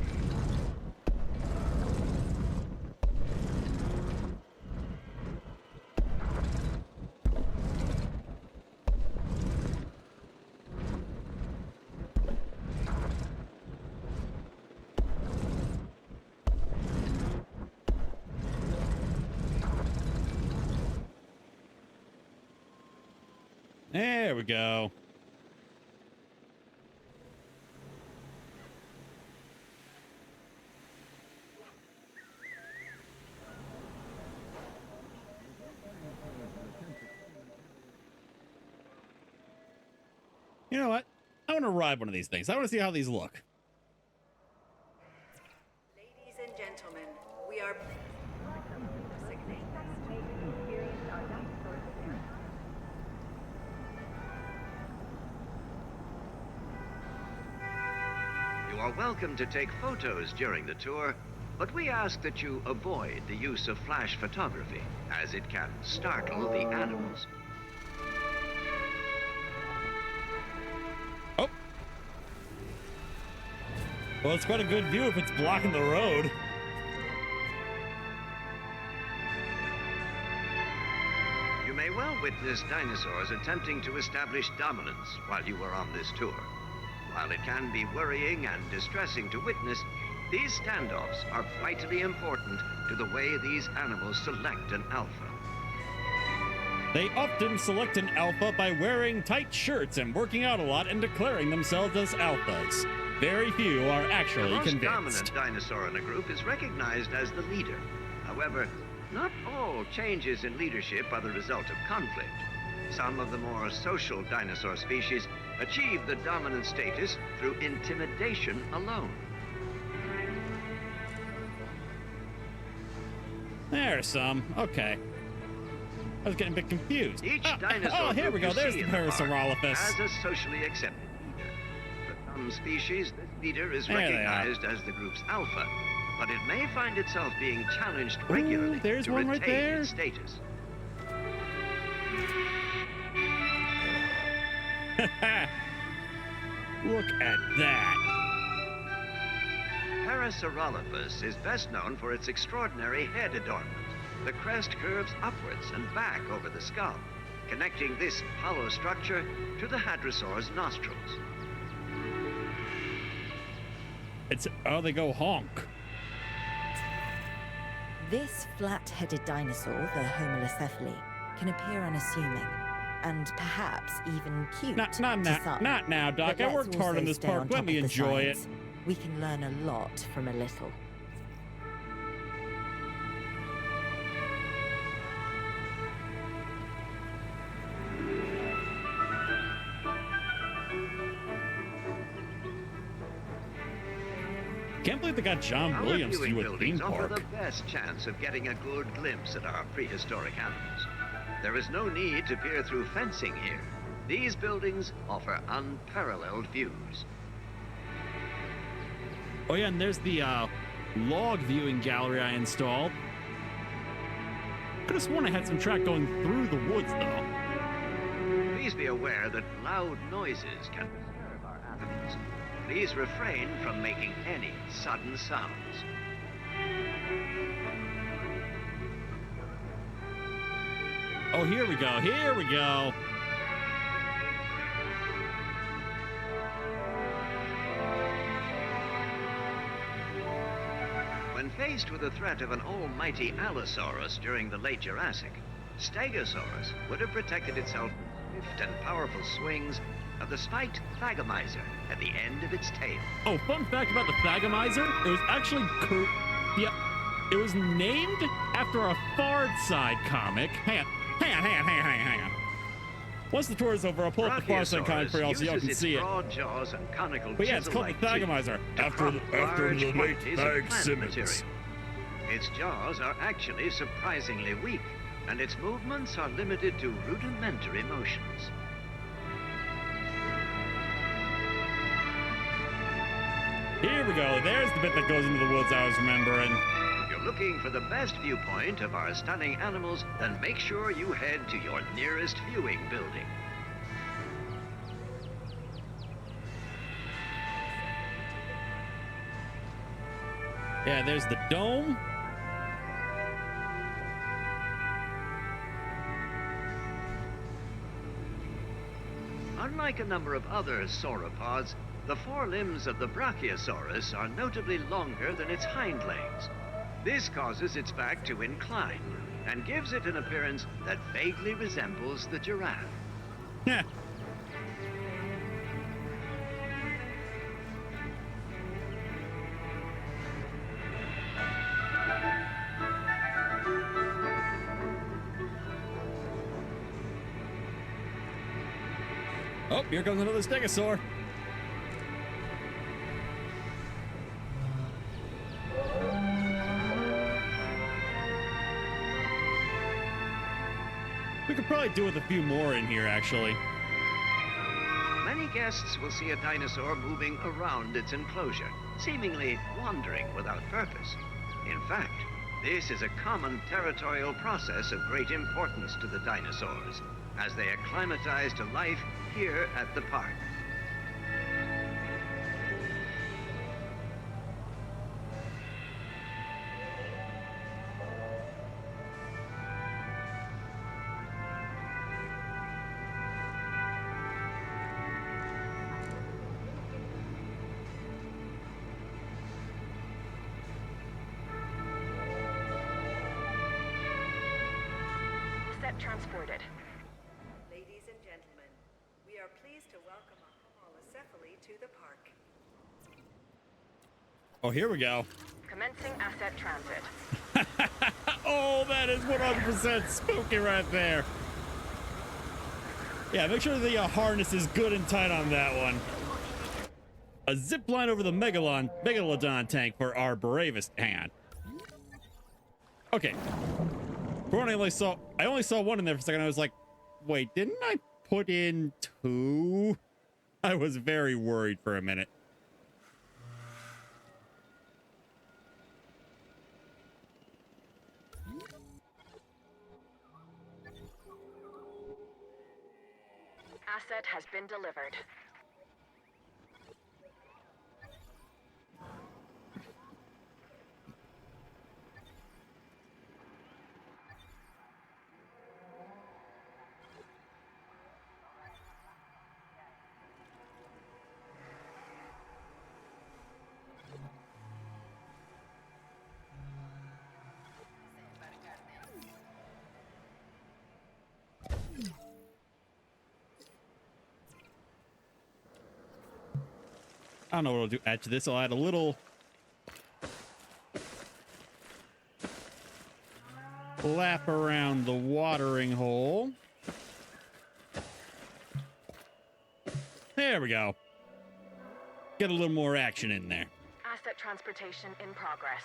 There we go. You know what? I want to ride one of these things. I want to see how these look. Ladies and gentlemen, we are You are welcome to take photos during the tour, but we ask that you avoid the use of flash photography, as it can startle the animals. Oh. Well, it's quite a good view if it's blocking the road. You may well witness dinosaurs attempting to establish dominance while you are on this tour. While it can be worrying and distressing to witness, these standoffs are vitally important to the way these animals select an alpha. They often select an alpha by wearing tight shirts and working out a lot and declaring themselves as alphas. Very few are actually The most convinced. dominant dinosaur in a group is recognized as the leader. However, not all changes in leadership are the result of conflict. Some of the more social dinosaur species achieve the dominant status through intimidation alone. There's some. Okay. I was getting a bit confused. Each dinosaur oh, here we group go. you There's see the in the park Parasaurolophus. has a socially accepted leader. For some species, this leader is There they are. recognized as the group's alpha, but it may find itself being challenged regularly there's to one retain right there. its status. Look at that. Parasaurolophus is best known for its extraordinary head adornment. The crest curves upwards and back over the skull, connecting this hollow structure to the hadrosaur's nostrils. It's they go honk. This flat-headed dinosaur, the Homalocephale, can appear unassuming and perhaps even cute Not to now, some. not now, Doc. But I worked let's hard on also this stay park. on Let top me of the enjoy it. science. We can learn a lot from a little. Can't believe they got John Our Williams to viewing do a theme buildings offer park. the best chance of getting a good glimpse at our prehistoric animals. There is no need to peer through fencing here. These buildings offer unparalleled views. Oh yeah, and there's the log viewing gallery I installed. Could have sworn I had some track going through the woods, though. Please be aware that loud noises can disturb our animals. Please refrain from making any sudden sounds. Oh, here we go. Here we go. When faced with the threat of an almighty Allosaurus during the late Jurassic, Stegosaurus would have protected itself with swift and powerful swings of the spiked Thagomizer at the end of its tail. Oh, fun fact about the Thagomizer, it was actually it was named after a Far Side comic. Hang on. Once the tour is over, I'll pull up the Far Side comic for y'all so y'all can see it. Broad jaws and conical But yeah, it's called the Thagomizer. After the late Thag Simmons. Its jaws are actually surprisingly weak, and its movements are limited to rudimentary motions. Here we go. There's the bit that goes into the woods I was remembering. If you're looking for the best viewpoint of our stunning animals, then make sure you head to your nearest viewing building. Yeah, there's the dome. Unlike a number of other sauropods, the forelimbs of the Brachiosaurus are notably longer than its hind legs. This causes its back to incline and gives it an appearance that vaguely resembles the giraffe. Yeah. Oh, here comes another stegosaur. We could probably do with a few more in here, actually. Many guests will see a dinosaur moving around its enclosure, seemingly wandering without purpose. In fact, this is a common territorial process of great importance to the dinosaurs, as they acclimatize to life here at the park. Set transported. Ladies and gentlemen, we are pleased to welcome a holocephaly to the park. Oh, here we go. Commencing asset transit. Oh, that is 100% spooky right there. Yeah, make sure the harness is good and tight on that one. A zip line over the Megalodon tank for our bravest. Hang on. Okay. I only saw one in there for a second. I was like, wait, didn't I put in two? I was very worried for a minute. Asset has been delivered. I don't know what I'll do. Add to this. I'll add a little lap around the watering hole. There we go. Get a little more action in there. Asset transportation in progress.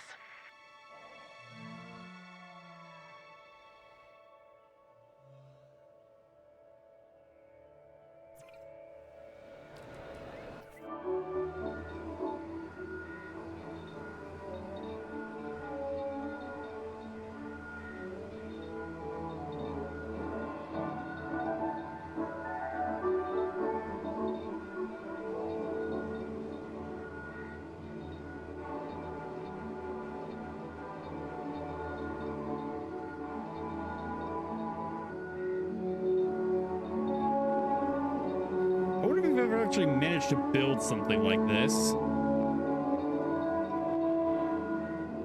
I wonder if we've ever actually managed to build something like this.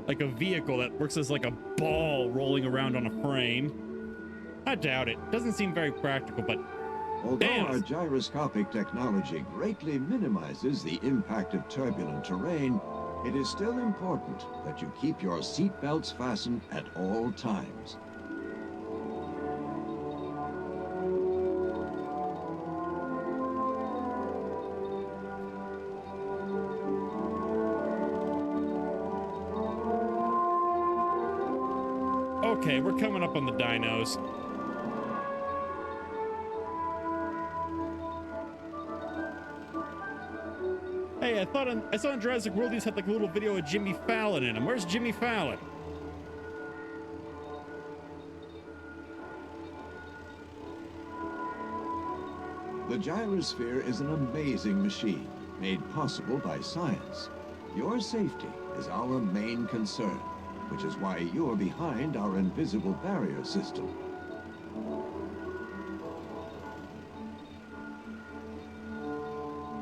Like a vehicle that works as like a ball rolling around on a frame. I doubt it. Doesn't seem very practical, but Although damn, our gyroscopic technology greatly minimizes the impact of turbulent terrain, it is still important that you keep your seat belts fastened at all times. okay, we're coming up on the dinos. Hey, I saw in Jurassic World these had like a little video of Jimmy Fallon in them. Where's Jimmy Fallon? The gyrosphere is an amazing machine, made possible by science. Your safety is our main concern, which is why you're behind our invisible barrier system.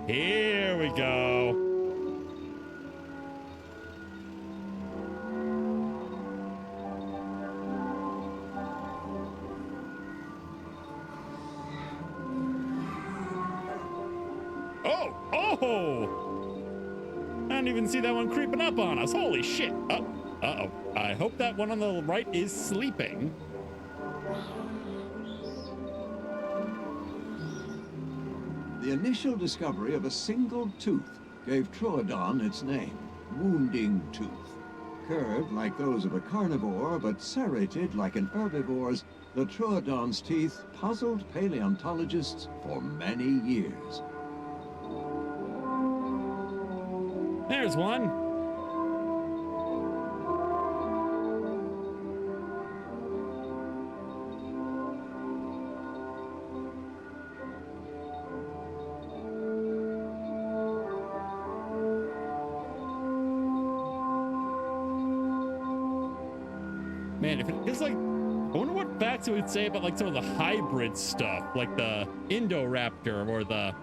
Here we go. Oh! I didn't even see that one creeping up on us. Holy shit. Uh-oh. I hope that one on the right is sleeping. The initial discovery of a single tooth gave Troodon its name, Wounding Tooth. Curved like those of a carnivore, but serrated like an herbivore's, the Troodon's teeth puzzled paleontologists for many years. There's one. Man, if it's like, I wonder what facts it would say about like some of the hybrid stuff, like the Indoraptor or the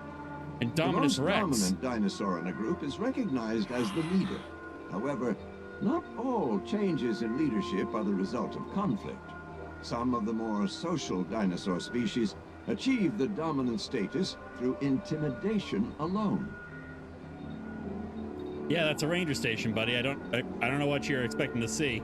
Indominus The most Rex. dominant dinosaur in a group is recognized as the leader. However, not all changes in leadership are the result of conflict. Some of the more social dinosaur species achieve the dominant status through intimidation alone. Yeah, that's a ranger station, buddy. I don't know what you're expecting to see.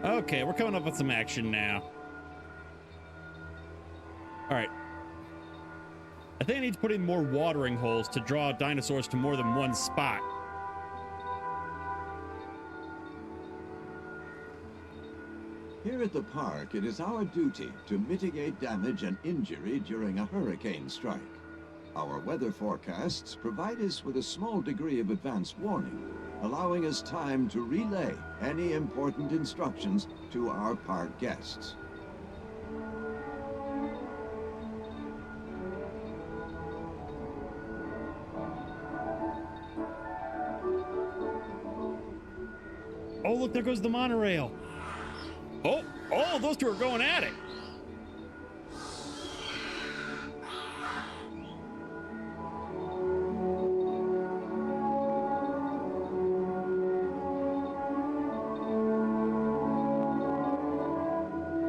Okay, we're coming up with some action now. All right. I think I need to put in more watering holes to draw dinosaurs to more than one spot. Here at the park, it is our duty to mitigate damage and injury during a hurricane strike. Our weather forecasts provide us with a small degree of advance warning, allowing us time to relay any important instructions to our park guests. Oh, look, there goes the monorail. Oh, those two are going at it.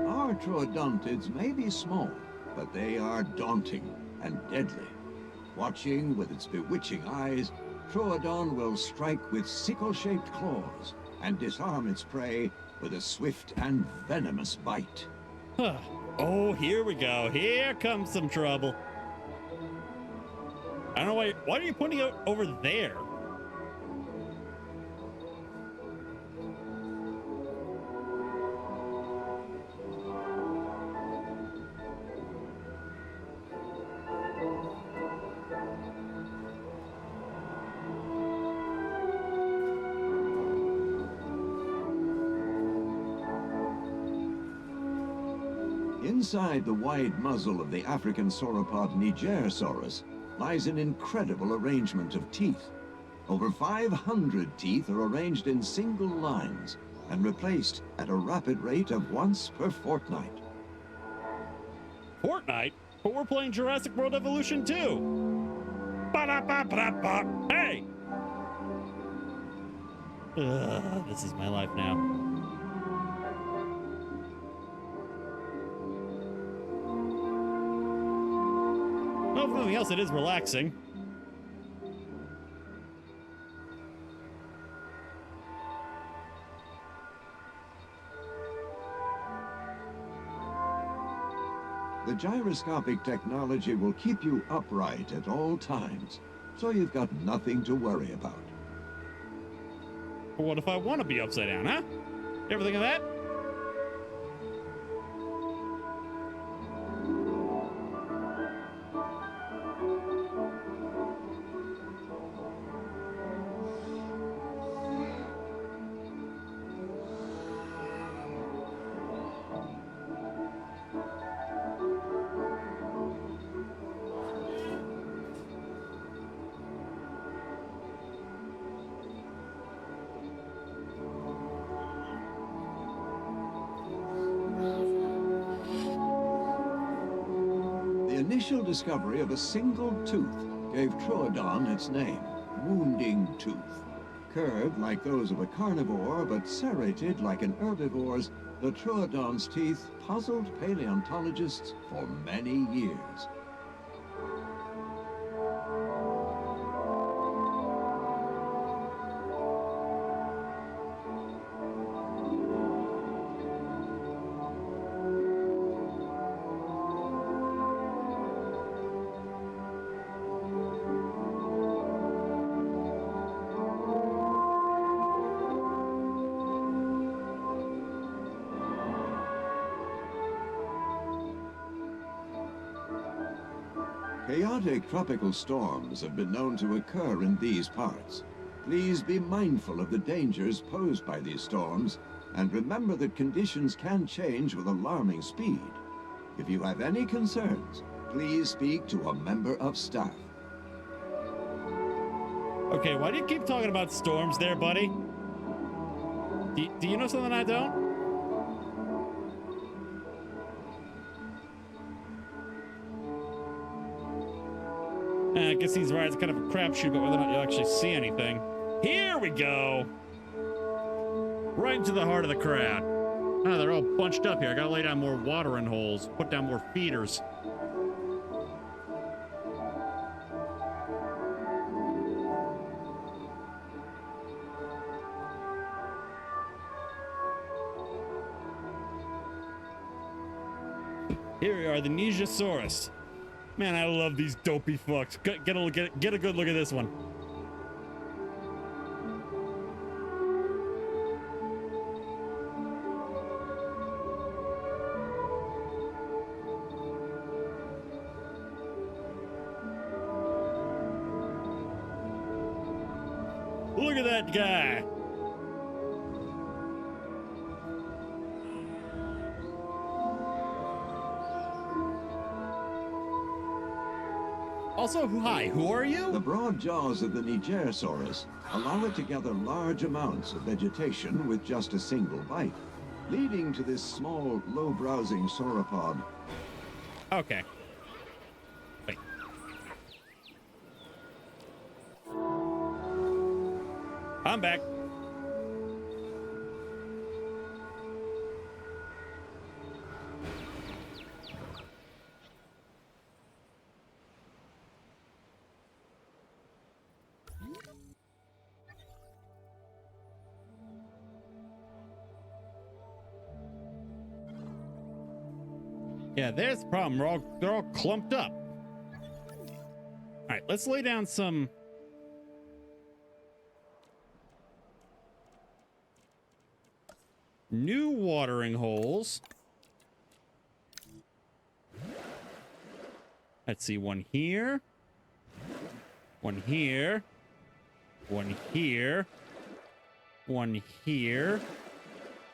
Our troodontids may be small, but they are daunting and deadly. Watching with its bewitching eyes, Troodon will strike with sickle-shaped claws and disarm its prey with a swift and venomous bite. Oh, here we go. Here comes some trouble. I don't know why are you pointing out over there? Inside the wide muzzle of the African sauropod Nigersaurus lies an incredible arrangement of teeth. Over 500 teeth are arranged in single lines and replaced at a rapid rate of once per fortnight. Fortnite? But we're playing Jurassic World Evolution 2. Ba-da-ba-ba-ba. Hey! This is my life now. Well, if nothing else, it is relaxing. The gyroscopic technology will keep you upright at all times, so you've got nothing to worry about. What if I want to be upside down, huh? You ever think of that? The initial discovery of a single tooth gave Troodon its name, wounding tooth. Curved like those of a carnivore, but serrated like an herbivore's, the Troodon's teeth puzzled paleontologists for many years. Chaotic tropical storms have been known to occur in these parts. Please be mindful of the dangers posed by these storms, and remember that conditions can change with alarming speed. If you have any concerns, please speak to a member of staff. Okay, why do you keep talking about storms there, buddy? Do you know something I don't? I guess these rides are kind of a crapshoot, but whether or not you'll actually see anything. Here we go! Right into the heart of the crowd. Ah, they're all bunched up here. I gotta lay down more watering holes, put down more feeders. Here we are, the Nigersaurus. Man, I love these dopey fucks. Get a good look at this one. Look at that guy. Also, hi, who are you? The broad jaws of the Nigersaurus allow it to gather large amounts of vegetation with just a single bite, leading to this small, low-browsing sauropod. Okay. Wait. I'm back. Yeah, there's the problem. They're all clumped up. All right, let's lay down some new watering holes. Let's see, one here, one here, one here, one here.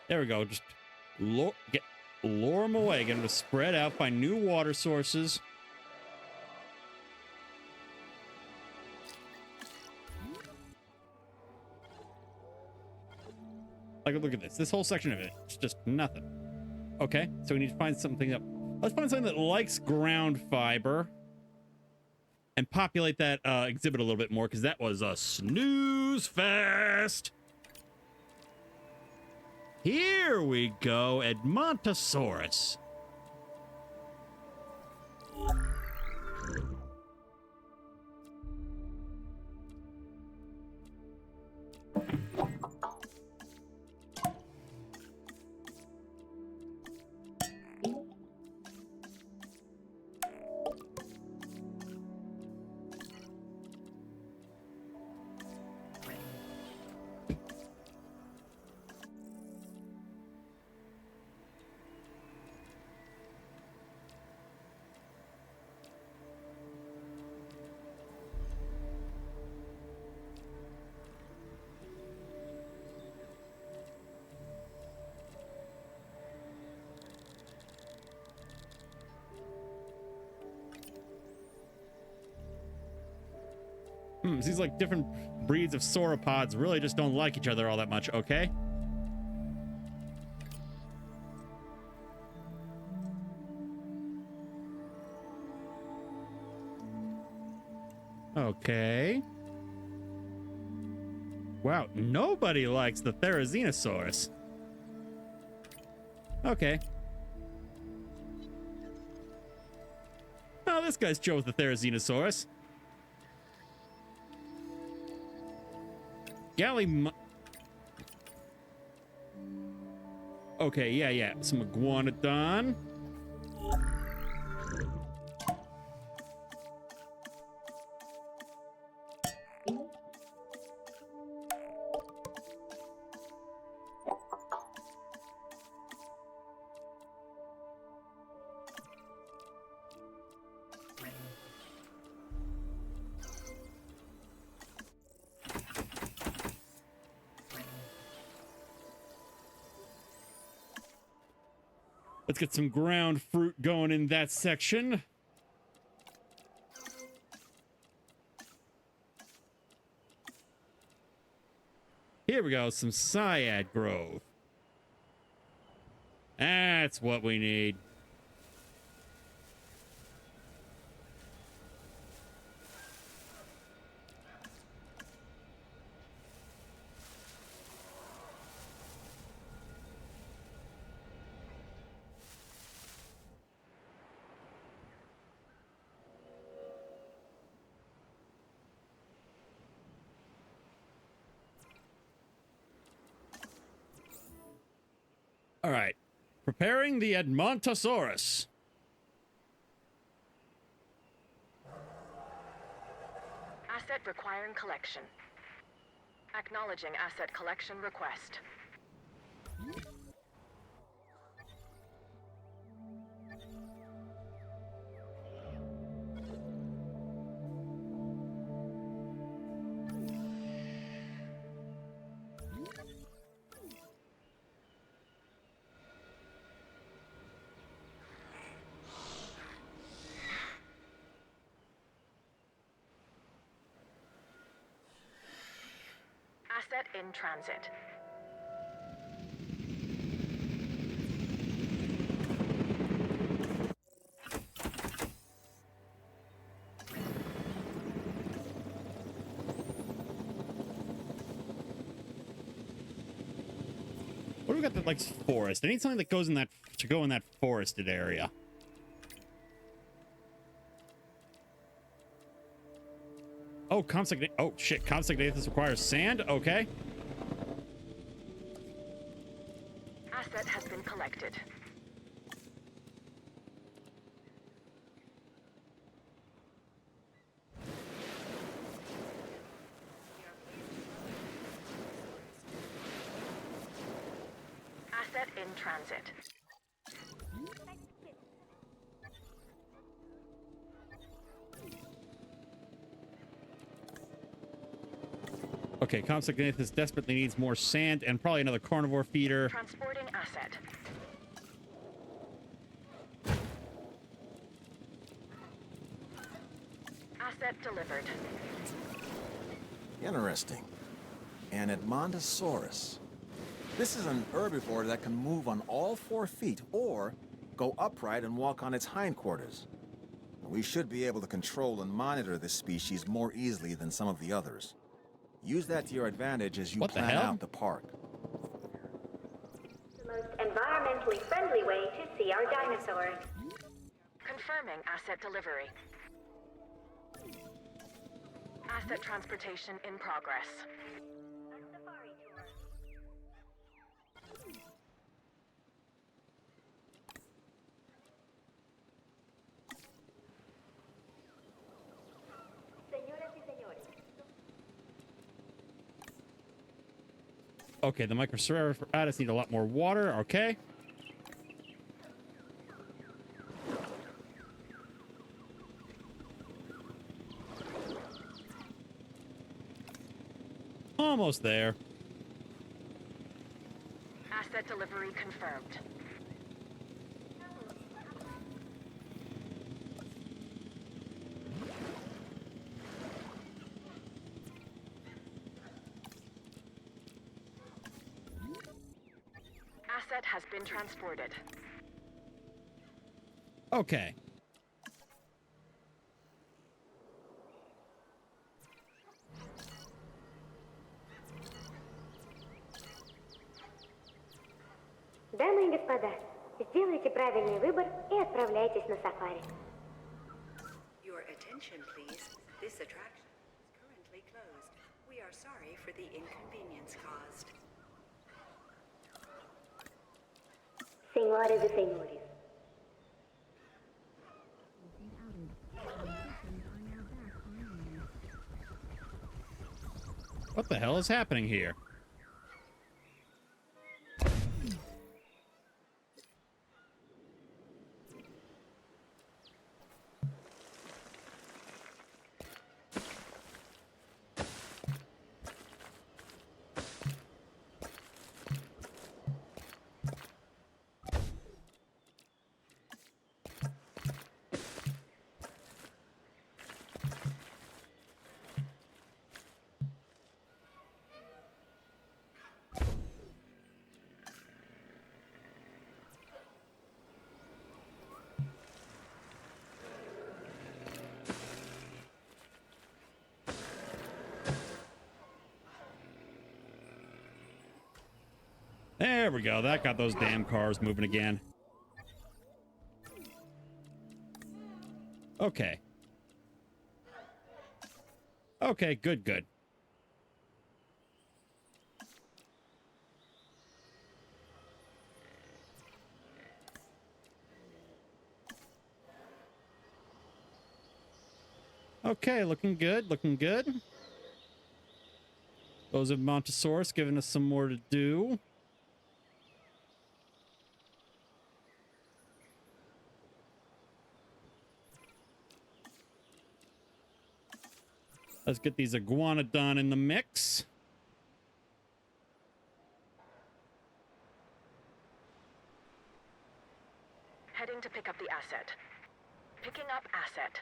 There we go. Just lure them away. Get them to spread out, find new water sources. Like, look at this. This whole section of it, it's just nothing. Okay, so we need to find something up. Let's find something that likes ground fiber and populate that exhibit a little bit more, because that was a snooze fest. Here we go, Edmontosaurus. Seems like different breeds of sauropods really just don't like each other all that much, okay? Okay. Wow, nobody likes the Therizinosaurus. Okay. Oh, this guy's chose the Therizinosaurus. Okay, yeah. Some iguanodon. Let's get some ground fruit going in that section. Here we go, some Cyad growth. That's what we need. All right, preparing the Edmontosaurus. Asset requiring collection. Acknowledging asset collection request. Asset in transit. What do we got that likes forest? I need something that goes in that to go in that forested area. Oh, oh shit, Compsognathus requires sand? Okay. Asset has been collected. in transit. Okay, Compsognathus desperately needs more sand and probably another carnivore feeder. Transporting asset. Asset delivered. Interesting. An Edmontosaurus. This is an herbivore that can move on all 4 feet or go upright and walk on its hindquarters. We should be able to control and monitor this species more easily than some of the others. Use that to your advantage as you plan out the park. The most environmentally friendly way to see our dinosaurs. Confirming asset delivery. Asset transportation in progress. Señoras y señores. Okay, the Microceratops need a lot more water. Okay. Almost there. Asset delivery confirmed. Asset has been transported. Okay. Дамы и господа, сделайте правильный выбор и отправляйтесь на сафари. Your attention, please. This attraction is currently closed. We are sorry for the inconvenience caused. Senhoras e senhores. What the hell is happening here? There we go. That got those damn cars moving again. Okay. Okay, good, good. Okay, looking good, looking good. Those of Montosaurus giving us some more to do. Let's get these iguanodon in the mix. Heading to pick up the asset. Picking up asset.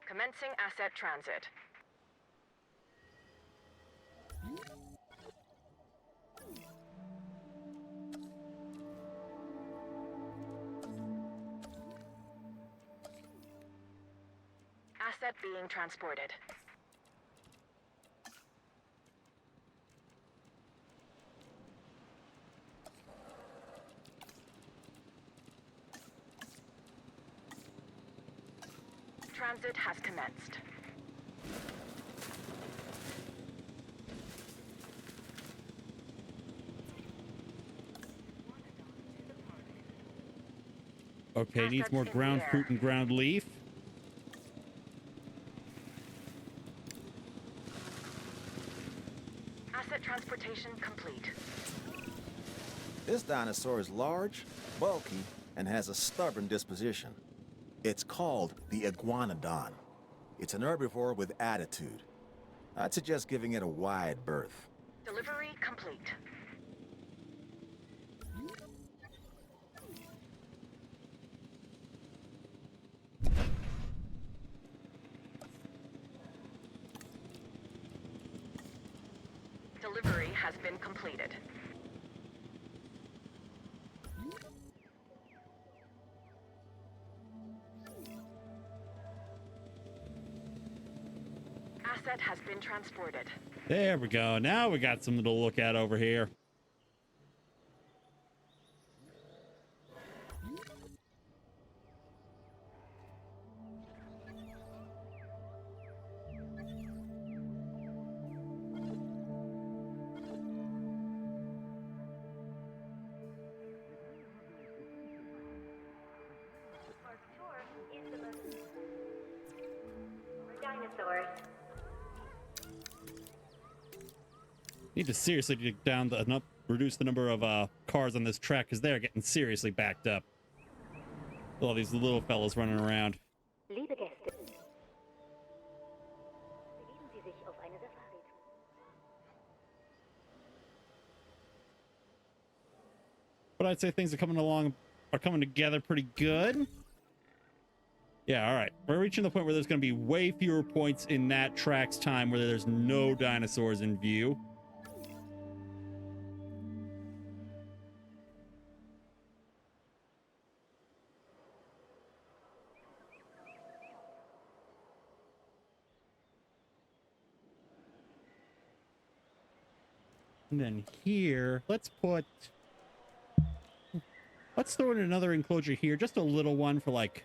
Commencing asset transit. Asset being transported. Transit has commenced. Okay, needs more ground fruit and ground leaf. Asset transportation complete. This dinosaur is large, bulky, and has a stubborn disposition. It's called the iguanodon. It's an herbivore with attitude. I'd suggest giving it a wide berth. Delivery complete. Delivery has been completed. Asset has been transported. There we go. Now we got something to look at over here. Dinosaurs. Need to seriously dig down reduce the number of cars on this track because they're getting seriously backed up. All these little fellas running around. Liebe Gäste, begeben Sie sich auf eine Safari. But I'd say things are coming together pretty good. Yeah, all right. We're reaching the point where there's going to be way fewer points in that track's time where there's no dinosaurs in view. And then here, let's throw in another enclosure here, just a little one for like,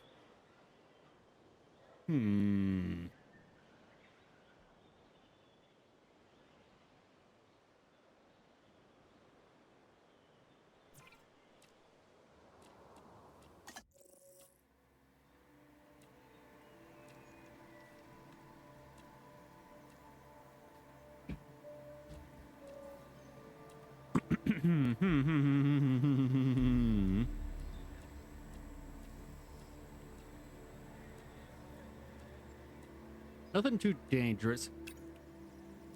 nothing too dangerous.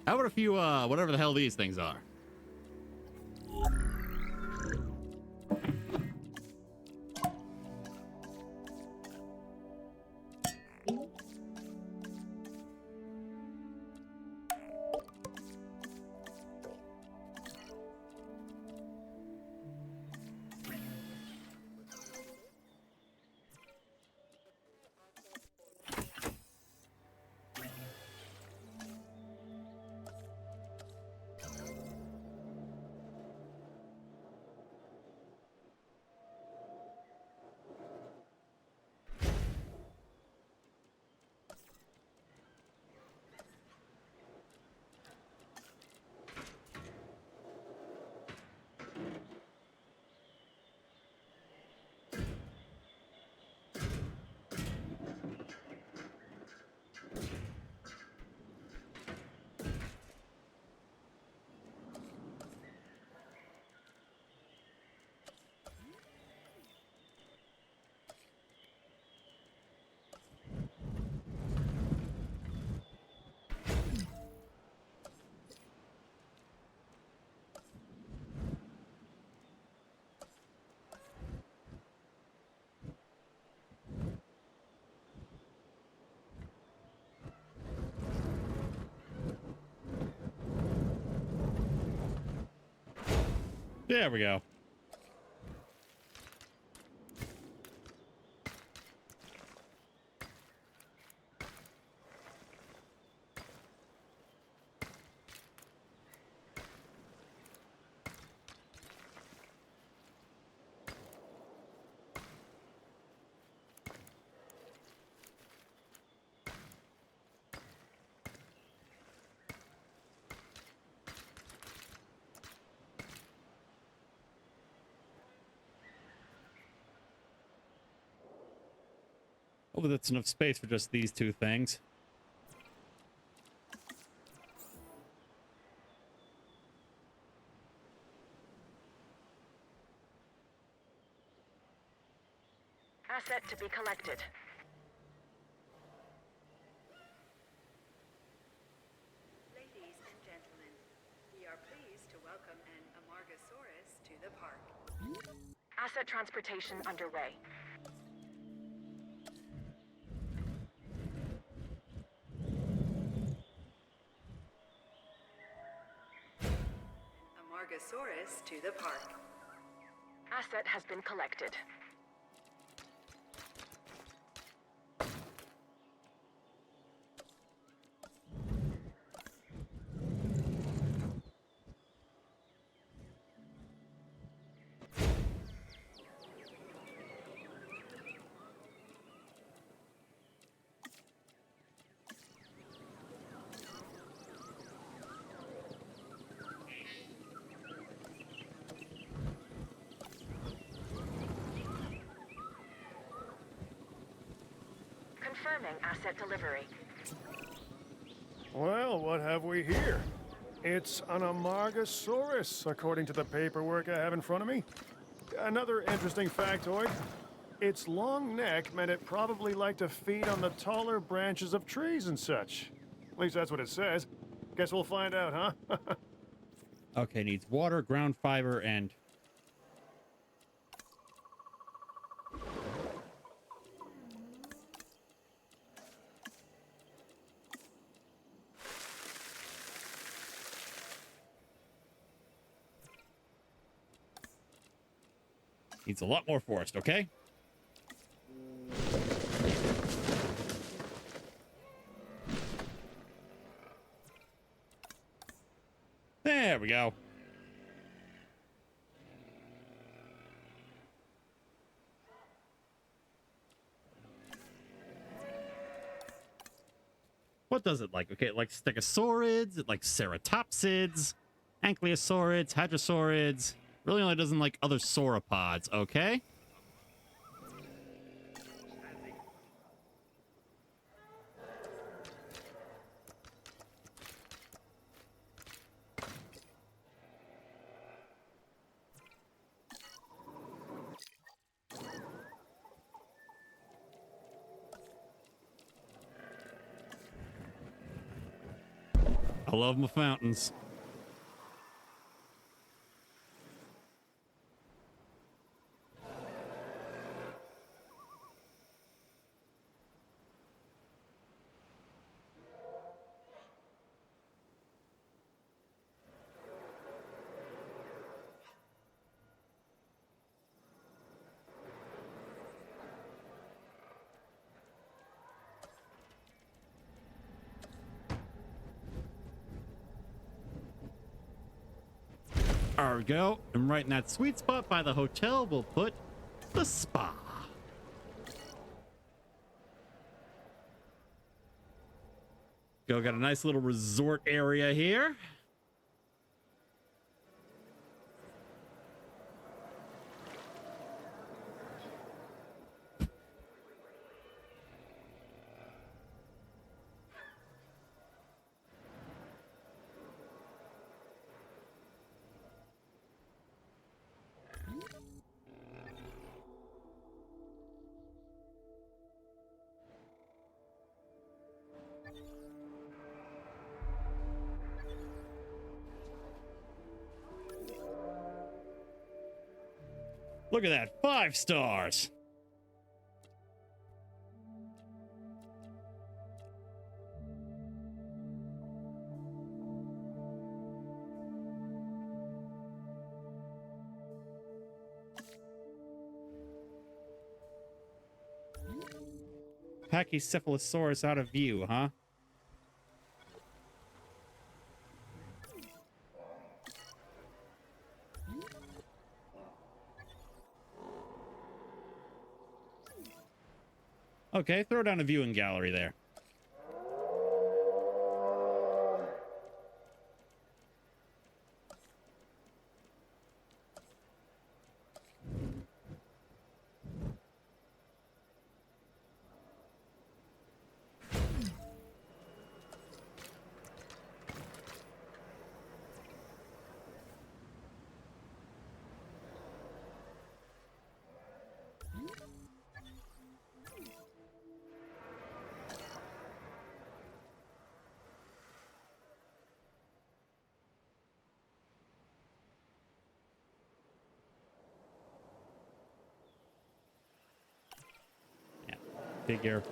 How about a few, whatever the hell these things are? There we go. Hopefully that's enough space for just these two things. Asset to be collected. Ladies and gentlemen, we are pleased to welcome an Amargasaurus to the park. Asset transportation underway. Amargasaurus to the park. Asset has been collected. Confirming asset delivery. Well, what have we here? It's an Amargasaurus, according to the paperwork I have in front of me. Another interesting factoid. Its long neck meant it probably liked to feed on the taller branches of trees and such. At least that's what it says. Guess we'll find out, huh? Okay, needs water, ground fiber, and... Needs a lot more forest, okay? There we go. What does it like? Okay, it likes stegosaurids, it likes ceratopsids, ankylosaurids, hadrosaurids. Really only doesn't like other sauropods, okay? I love my fountains. There we go. And right in that sweet spot by the hotel, we'll put the spa. Got a nice little resort area here. Look at that, 5 stars. Pachycephalosaurus out of view, huh? Okay, throw down a viewing gallery there. figure.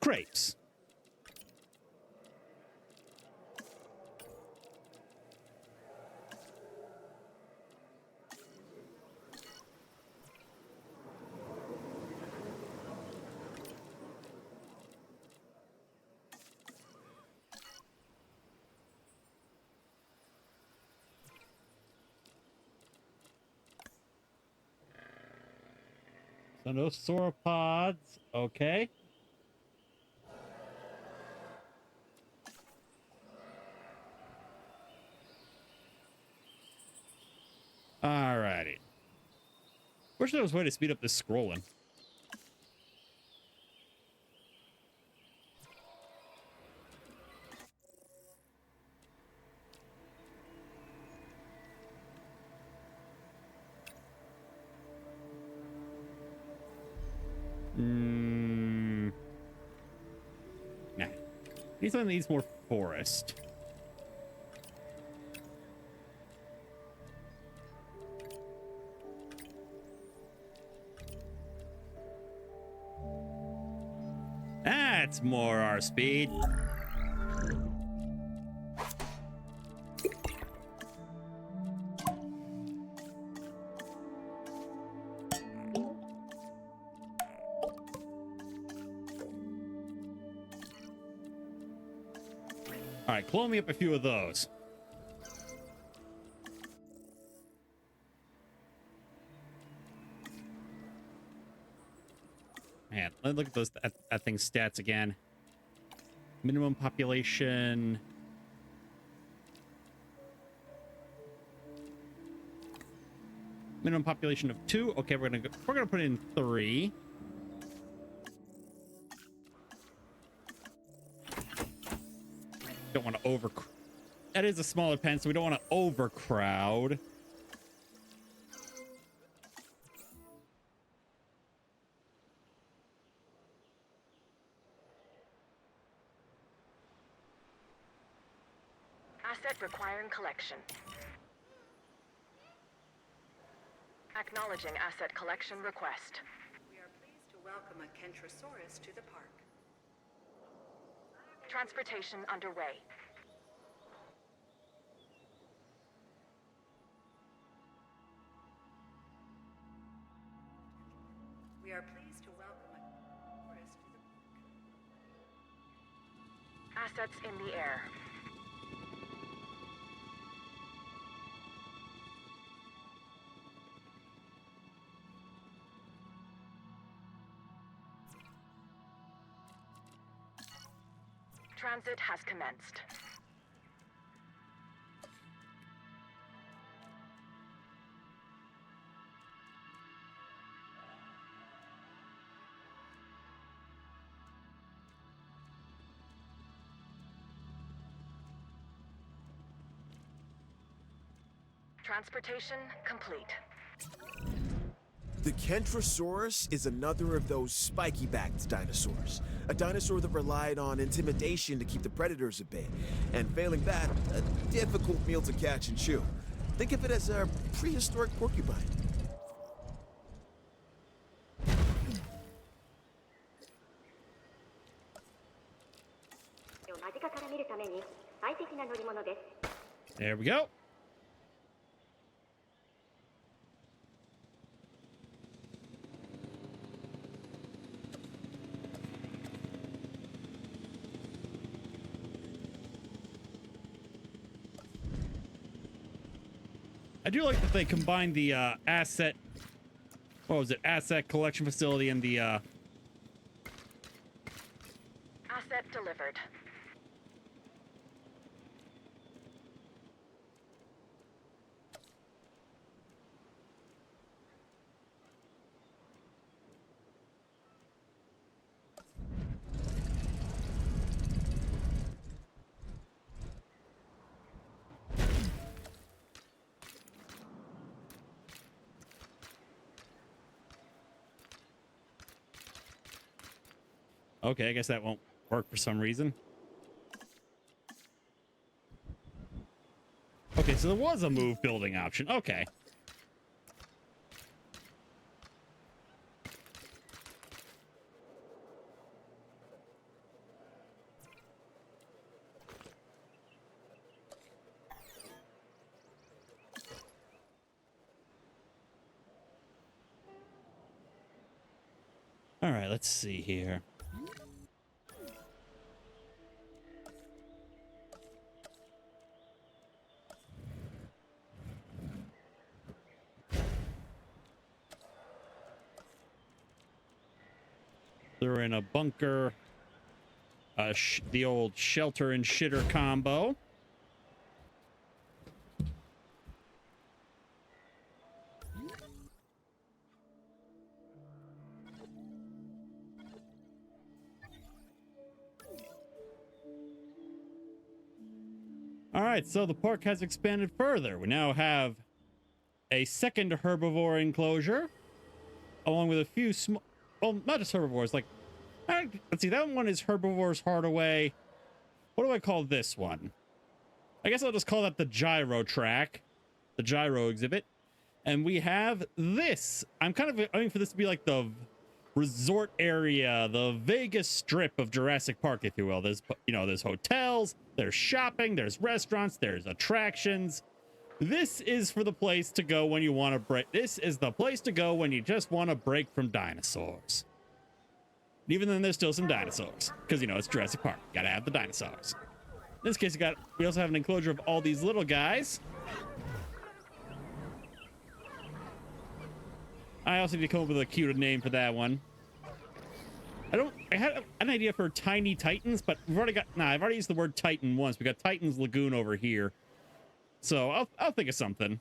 Crepes. So no sauropods. Okay. Alrighty. Wish there was a way to speed up this scrolling. Nah. Need something that needs more forest. That's more our speed. All right, clone me up a few of those. Man, let's look at those that thing's stats again. Minimum population. Minimum population of 2. Okay, we're gonna put in 3. Don't want to that is a smaller pen, so we don't want to overcrowd. Asset requiring collection. Acknowledging asset collection request. We are pleased to welcome a Kentrosaurus to the park. Transportation underway. We are pleased to welcome a Kentrosaurus to the park. Assets in the air. Transit has commenced. Transportation complete. The Kentrosaurus is another of those spiky-backed dinosaurs. A dinosaur that relied on intimidation to keep the predators at bay. And failing that, a difficult meal to catch and chew. Think of it as a prehistoric porcupine. There we go. I do like that they combined the asset, what was it, asset collection facility and the Asset delivered. Okay, I guess that won't work for some reason. Okay, so there was a move building option. Okay. All right, let's see here. They're in a bunker. The old shelter and shitter combo. All right, so the park has expanded further. We now have a second herbivore enclosure, along with a few small, well, not just herbivores, like, let's see, that one is Herbivores Hardaway. What do I call this one? I guess I'll just call that the gyro track, the gyro exhibit. And we have this. I'm kind of aiming for this to be like the resort area, the Vegas Strip of Jurassic Park, if you will. There's, you know, there's hotels, there's shopping, there's restaurants, there's attractions. This is for the place to go when you want to break. This is the place to go when you just want to break from dinosaurs. Even then, there's still some dinosaurs because, you know, it's Jurassic Park. Gotta have the dinosaurs. In this case, we also have an enclosure of all these little guys. I also need to come up with a cute name for that one. I had an idea for Tiny Titans, but we've already got, I've already used the word Titan once. We got Titans Lagoon over here. So I'll think of something.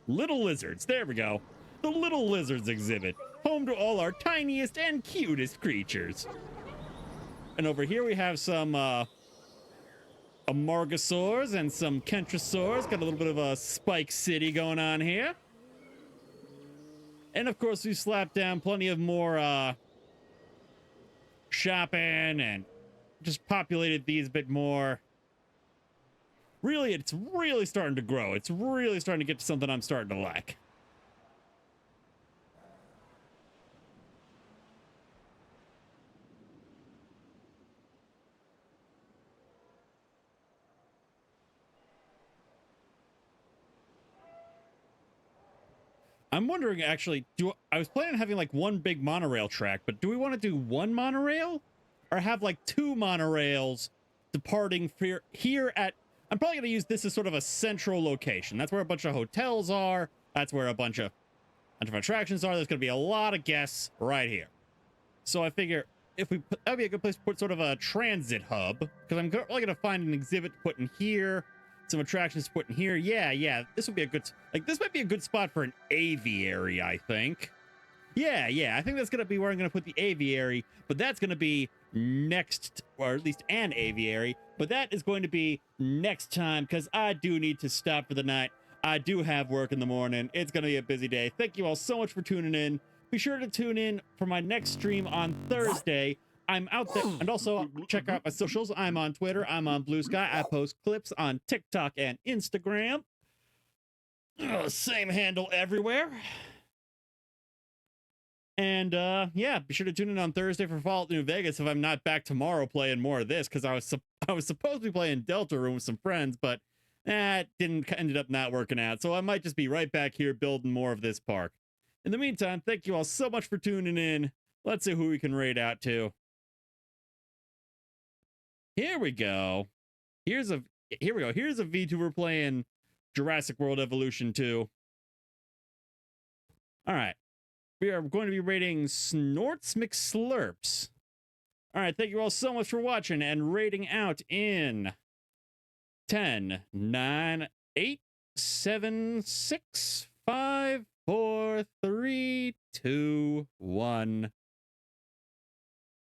Little Lizards, there we go. The Little Lizards exhibit, home to all our tiniest and cutest creatures. And over here we have some Amargasaurs and some Kentrosaurs. Got a little bit of a Spike City going on here. And of course, we slapped down plenty of more shopping and just populated these a bit more. Really, it's really starting to grow. It's really starting to get to something I'm starting to like. I'm wondering, actually, I was planning on having like one big monorail track, but do we want to do one monorail or have like two monorails departing here at, I'm probably going to use this as sort of a central location. That's where a bunch of hotels are. That's where a bunch of attractions are. There's going to be a lot of guests right here. So I figure if we put, that'd be a good place to put sort of a transit hub, because I'm probably going to find an exhibit to put in here. Some attractions to put in here. Yeah, this would be a good, like, this might be a good spot for an aviary, I think. Yeah, I think that's gonna be where I'm gonna put the aviary, but that's gonna be next, or at least an aviary, but that is going to be next time, because I do need to stop for the night. I do have work in the morning. It's gonna be a busy day. Thank you all so much for tuning in. Be sure to tune in for my next stream on Thursday. I'm out there, and also check out my socials. I'm on Twitter, I'm on Blue Sky. I post clips on TikTok and Instagram. Same handle everywhere. And yeah, be sure to tune in on Thursday for Fallout New Vegas if I'm not back tomorrow playing more of this, because I was supposed to be playing Delta Room with some friends, but it ended up not working out. So I might just be right back here building more of this park. In the meantime, thank you all so much for tuning in. Let's see who we can raid out to. Here we go. Here's a VTuber playing Jurassic World Evolution 2. All right. We are going to be rating Snorts McSlurps. All right. Thank you all so much for watching and rating out in 10, 9, 8, 7, 6, 5, 4, 3, 2, 1.